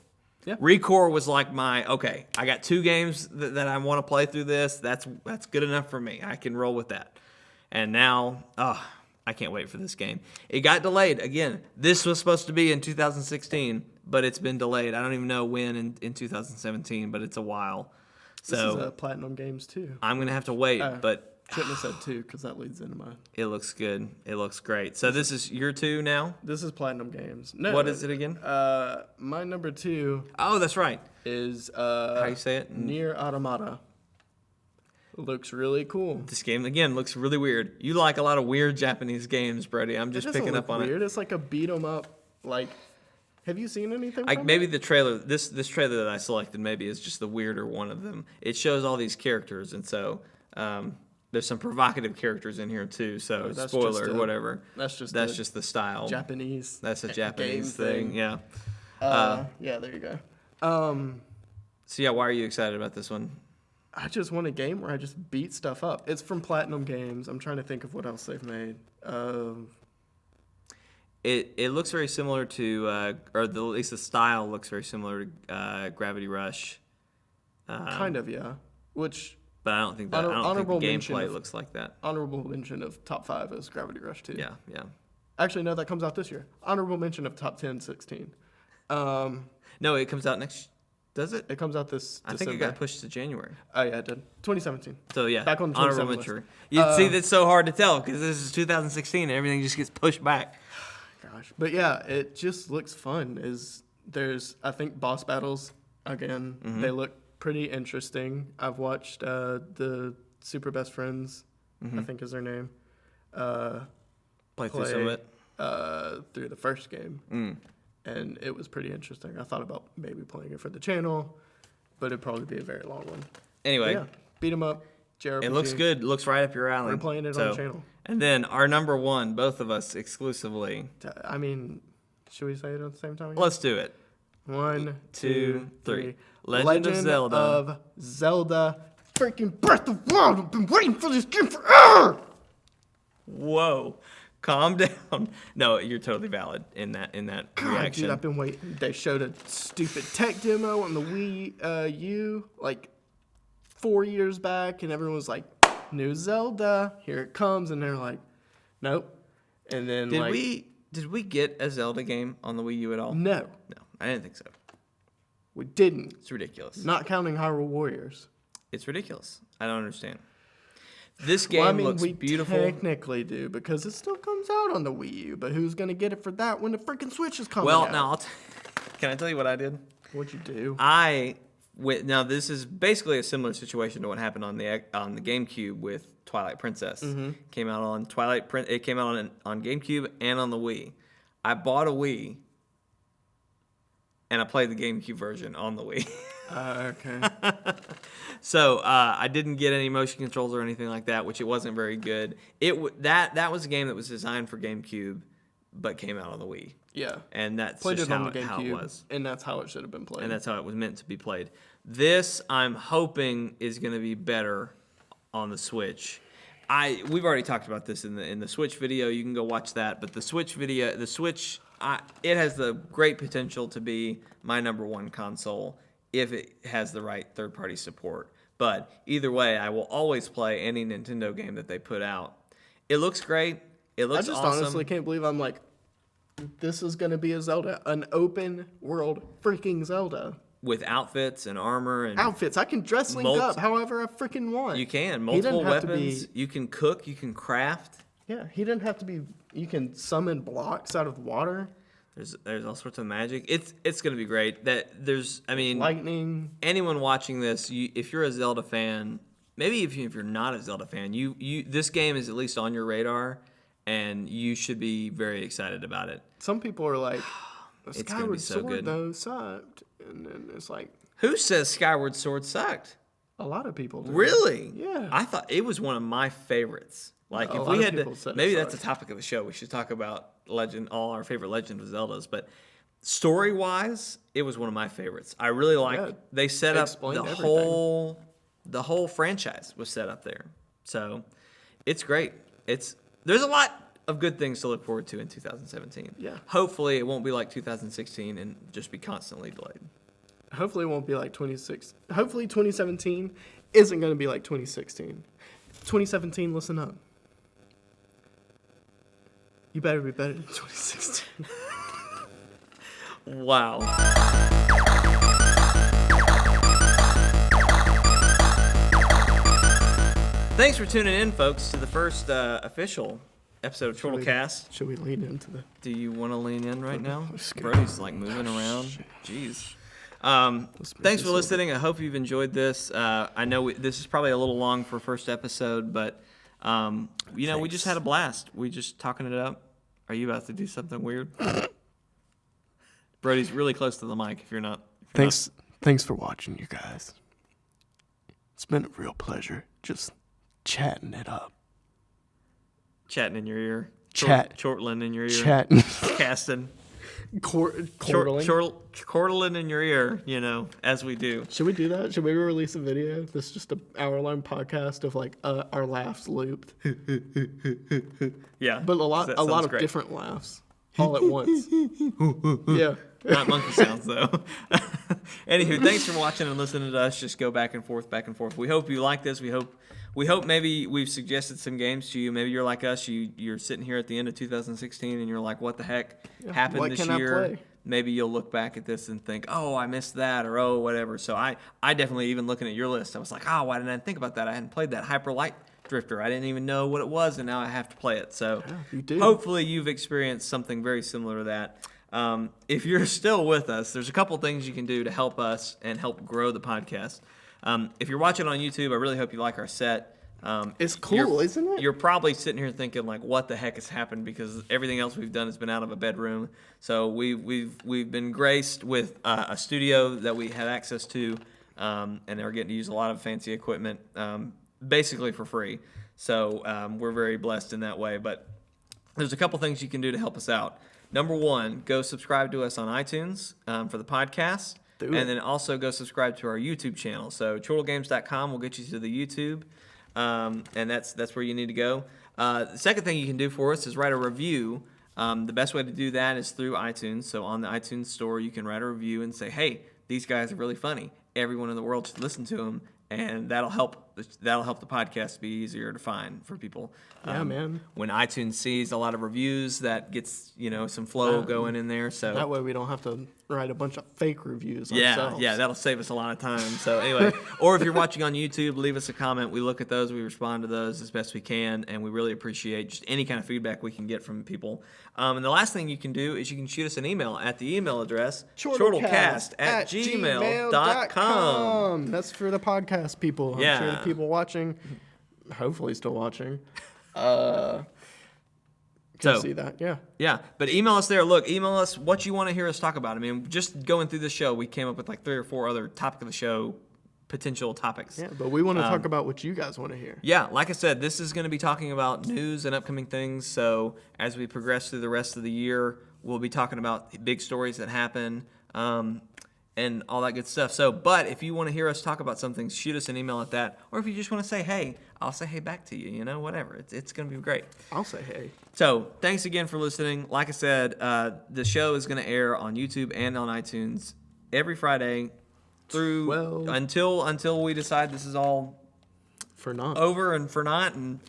Yeah. Recore was like okay, I got 2 games that I want to play through this. That's good enough for me. I can roll with that. And now, I can't wait for this game. It got delayed. Again, this was supposed to be in 2016, but it's been delayed. I don't even know when in 2017, but it's a while. So This is Platinum Games too. I'm going to have to wait, but Shouldn't have said 2 because that leads into mine. it looks good. It looks great. So this is your 2 now? This is Platinum Games. No, What is it again? My number 2 Oh, that's right. is How you say it? Near Automata. Looks really cool. This game, again, looks really weird. You like a lot of weird Japanese games, Brody. I'm just It doesn't picking look up on weird. it. It's like a beat 'em up. Like, have you seen anything? From Maybe it? the trailer, this trailer that I selected maybe is just the weirder one of them. It shows all these characters, and so there's some provocative characters in here too. So that's spoiler just or whatever. That's just the style. Japanese. That's a game Japanese thing. Yeah. Yeah, there you go. So yeah, why are you excited about this one? I just want a game where I just beat stuff up. It's from Platinum Games. I'm trying to think of what else they've made. It looks very similar to, at least the style looks very similar to Gravity Rush. Kind of, yeah. Which But I don't think that honorable the mention gameplay of- looks like that. honorable mention of top 5 is Gravity Rush 2. Yeah, yeah. Actually, no, that comes out this year. Honorable mention of top 10, 16. No, it comes out next. Does it? It comes out this I think December. it got pushed to January. Oh, yeah, it did. 2017. So yeah, Back on the honorable 27 mention. You see, that's so hard to tell because this is 2016 and everything just gets pushed back. Gosh. But yeah, it just looks fun. There's, I think, boss battles, again, Mm-hmm. they look pretty interesting. I've watched the Super Best Friends, I think is their name, Play through some of it. through the first game. And it was pretty interesting. I thought about maybe playing it for the channel, but it'd probably be a very long one. Anyway, Yeah, beat 'em up, JRPG. it looks good. It looks right up your alley. We're playing it on the channel. And then our number 1, both of us exclusively. I mean, should we say it at the same time again? Let's do it. 1, 2, 3. Legend of Zelda. of Zelda. Freaking Breath of the Wild. I've been waiting for this game forever. Whoa. Calm down. No, you're totally valid in that God, reaction. dude, I've been waiting. They showed a stupid tech demo on the Wii U like 4 years back, and everyone was like, "New Zelda, here it comes," and they're like, "Nope." And then Did we get a Zelda game on the Wii U at all? No, No, I didn't think so. we didn't. It's ridiculous. Not counting Hyrule Warriors. It's ridiculous. I don't understand. This game looks we beautiful. technically do because it still comes out on the Wii U. But who's gonna get it for that when the freaking Switch is coming Well, out? now can I tell you what I did? What'd you do? Now this is basically a similar situation to what happened on the GameCube with Twilight Princess. Came out on It came out on GameCube and on the Wii. I bought a Wii, and I played the GameCube version on the Wii. Okay. So I didn't get any motion controls or anything like that, which it wasn't very good. That was a game that was designed for GameCube, but came out on the Wii. Yeah. And that's Played just it on how the it GameCube, was. and that's how it should have been played. And that's how it was meant to be played. This, I'm hoping, is going to be better on the Switch. We've already talked about this in the Switch video. You can go watch that. But the Switch video, it has the great potential to be my number one console if it has the right third-party support. But either way, I will always play any Nintendo game that they put out. It looks great. It looks awesome. I just honestly can't believe I'm like, this is going to be a Zelda, an open world freaking Zelda. With outfits and armor and outfits. I can dress Link up however I freaking want. You can. Multiple weapons. You can cook. You can craft. Yeah, he didn't have to be. You can summon blocks out of water. There's all sorts of magic. It's going to be great. Lightning. Anyone watching this, if you're a Zelda fan, maybe if you're not a Zelda fan, this game is at least on your radar, and you should be very excited about it. Some people are like, it's going to be so good. Though sucked, and then it's like, who says Skyward Sword sucked? A lot of people do. Really? Yeah. I thought it was one of my favorites. Like if we had to, maybe that's a topic of the show. We should talk about all our favorite Legend of Zeldas. But story-wise, it was one of my favorites. I really like. They set up the whole franchise was set up there. So it's great. There's a lot of good things to look forward to in 2017. Yeah. Hopefully it won't be like 2016 and just be constantly delayed. Hopefully it won't be like 26. Hopefully 2017 isn't going to be like 2016. 2017, listen up. You better be better than 2016. Wow. Thanks for tuning in, folks, to the first official episode of Chortle Cast. Should we lean into the... Do you want to lean in right now? Brody's like moving around. Jeez. Thanks for listening. I hope you've enjoyed this. I know this is probably a little long for first episode, but we just had a blast. We just talking it up. Are you about to do something weird? Brody's really close to the mic. If you're not, Thanks for watching, you guys. It's been a real pleasure just chatting it up. Chatting in your ear. Chortling in your ear. Chatting. Casting. Chortling in your ear, as we do. Should we do that? Should we release a video? This is just an hour-long podcast of like our laughs looped. Yeah, but a lot of great. Different laughs all at once. Yeah, not monkey sounds though. Anywho, thanks for watching and listening to us just go back and forth. We hope you like this. We hope maybe we've suggested some games to you. Maybe you're like us. You're sitting here at the end of 2016 and you're like, what the heck happened this year? Maybe you'll look back at this and think, oh, I missed that, or oh, whatever. So I definitely, even looking at your list, I was like, oh, why didn't I think about that? I hadn't played that Hyper Light Drifter. I didn't even know what it was, and now I have to play it. So hopefully you've experienced something very similar to that. If you're still with us, there's a couple things you can do to help us and help grow the podcast. If you're watching on YouTube, I really hope you like our set. It's cool, isn't it? You're probably sitting here thinking like, what the heck has happened? Because everything else we've done has been out of a bedroom. So we've been graced with a studio that we have access to, and we're getting to use a lot of fancy equipment, basically for free. So we're very blessed in that way. But there's a couple things you can do to help us out. Number one, go subscribe to us on iTunes for the podcast. And then also go subscribe to our YouTube channel. So chortlegames.com will get you to the YouTube. And that's where you need to go. The second thing you can do for us is write a review. The best way to do that is through iTunes. So on the iTunes store, you can write a review and say, hey, these guys are really funny. Everyone in the world should listen to them. And that'll help the podcast be easier to find for people. Yeah, man. When iTunes sees a lot of reviews, that gets some flow going in there. So that way we don't have to write a bunch of fake reviews ourselves. Yeah, that'll save us a lot of time. So anyway, or if you're watching on YouTube, leave us a comment. We look at those, we respond to those as best we can, and we really appreciate just any kind of feedback we can get from people. And the last thing you can do is you can shoot us an email at the email address chortlecast@gmail.com. That's for the podcast people. I'm sure the people watching, hopefully still watching, can see that. Yeah. Yeah, but email us there. Look, email us what you want to hear us talk about. I mean, just going through the show, we came up with like 3 or 4 other topic of the show potential topics. Yeah, but we want to talk about what you guys want to hear. Yeah, like I said, this is going to be talking about news and upcoming things. So as we progress through the rest of the year, we'll be talking about big stories that happen and all that good stuff. So, but if you want to hear us talk about something, shoot us an email at that. Or if you just want to say hey, I'll say hey back to you. You know, whatever. It's going to be great. I'll say hey. So thanks again for listening. Like I said, the show is going to air on YouTube and on iTunes every Friday through until we decide this is all for naught over and for naught, and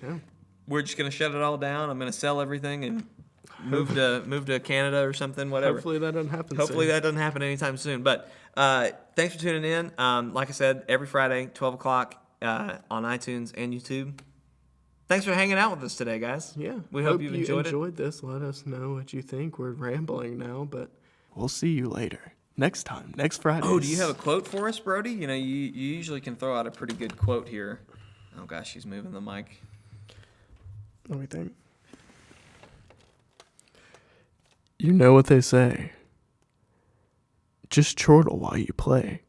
we're just gonna shut it all down. I'm gonna sell everything and move to Canada or something, whatever. Hopefully that doesn't happen. That doesn't happen anytime soon. But thanks for tuning in. Like I said, every Friday, 12 o'clock on iTunes and YouTube. Thanks for hanging out with us today, guys. Yeah, we hope you've enjoyed this. Let us know what you think. We're rambling now, but we'll see you later. Next time, next Friday. Oh, do you have a quote for us, Brody? You know, you usually can throw out a pretty good quote here. Oh, gosh, he's moving the mic. Let me think. You know what they say. Just chortle while you play.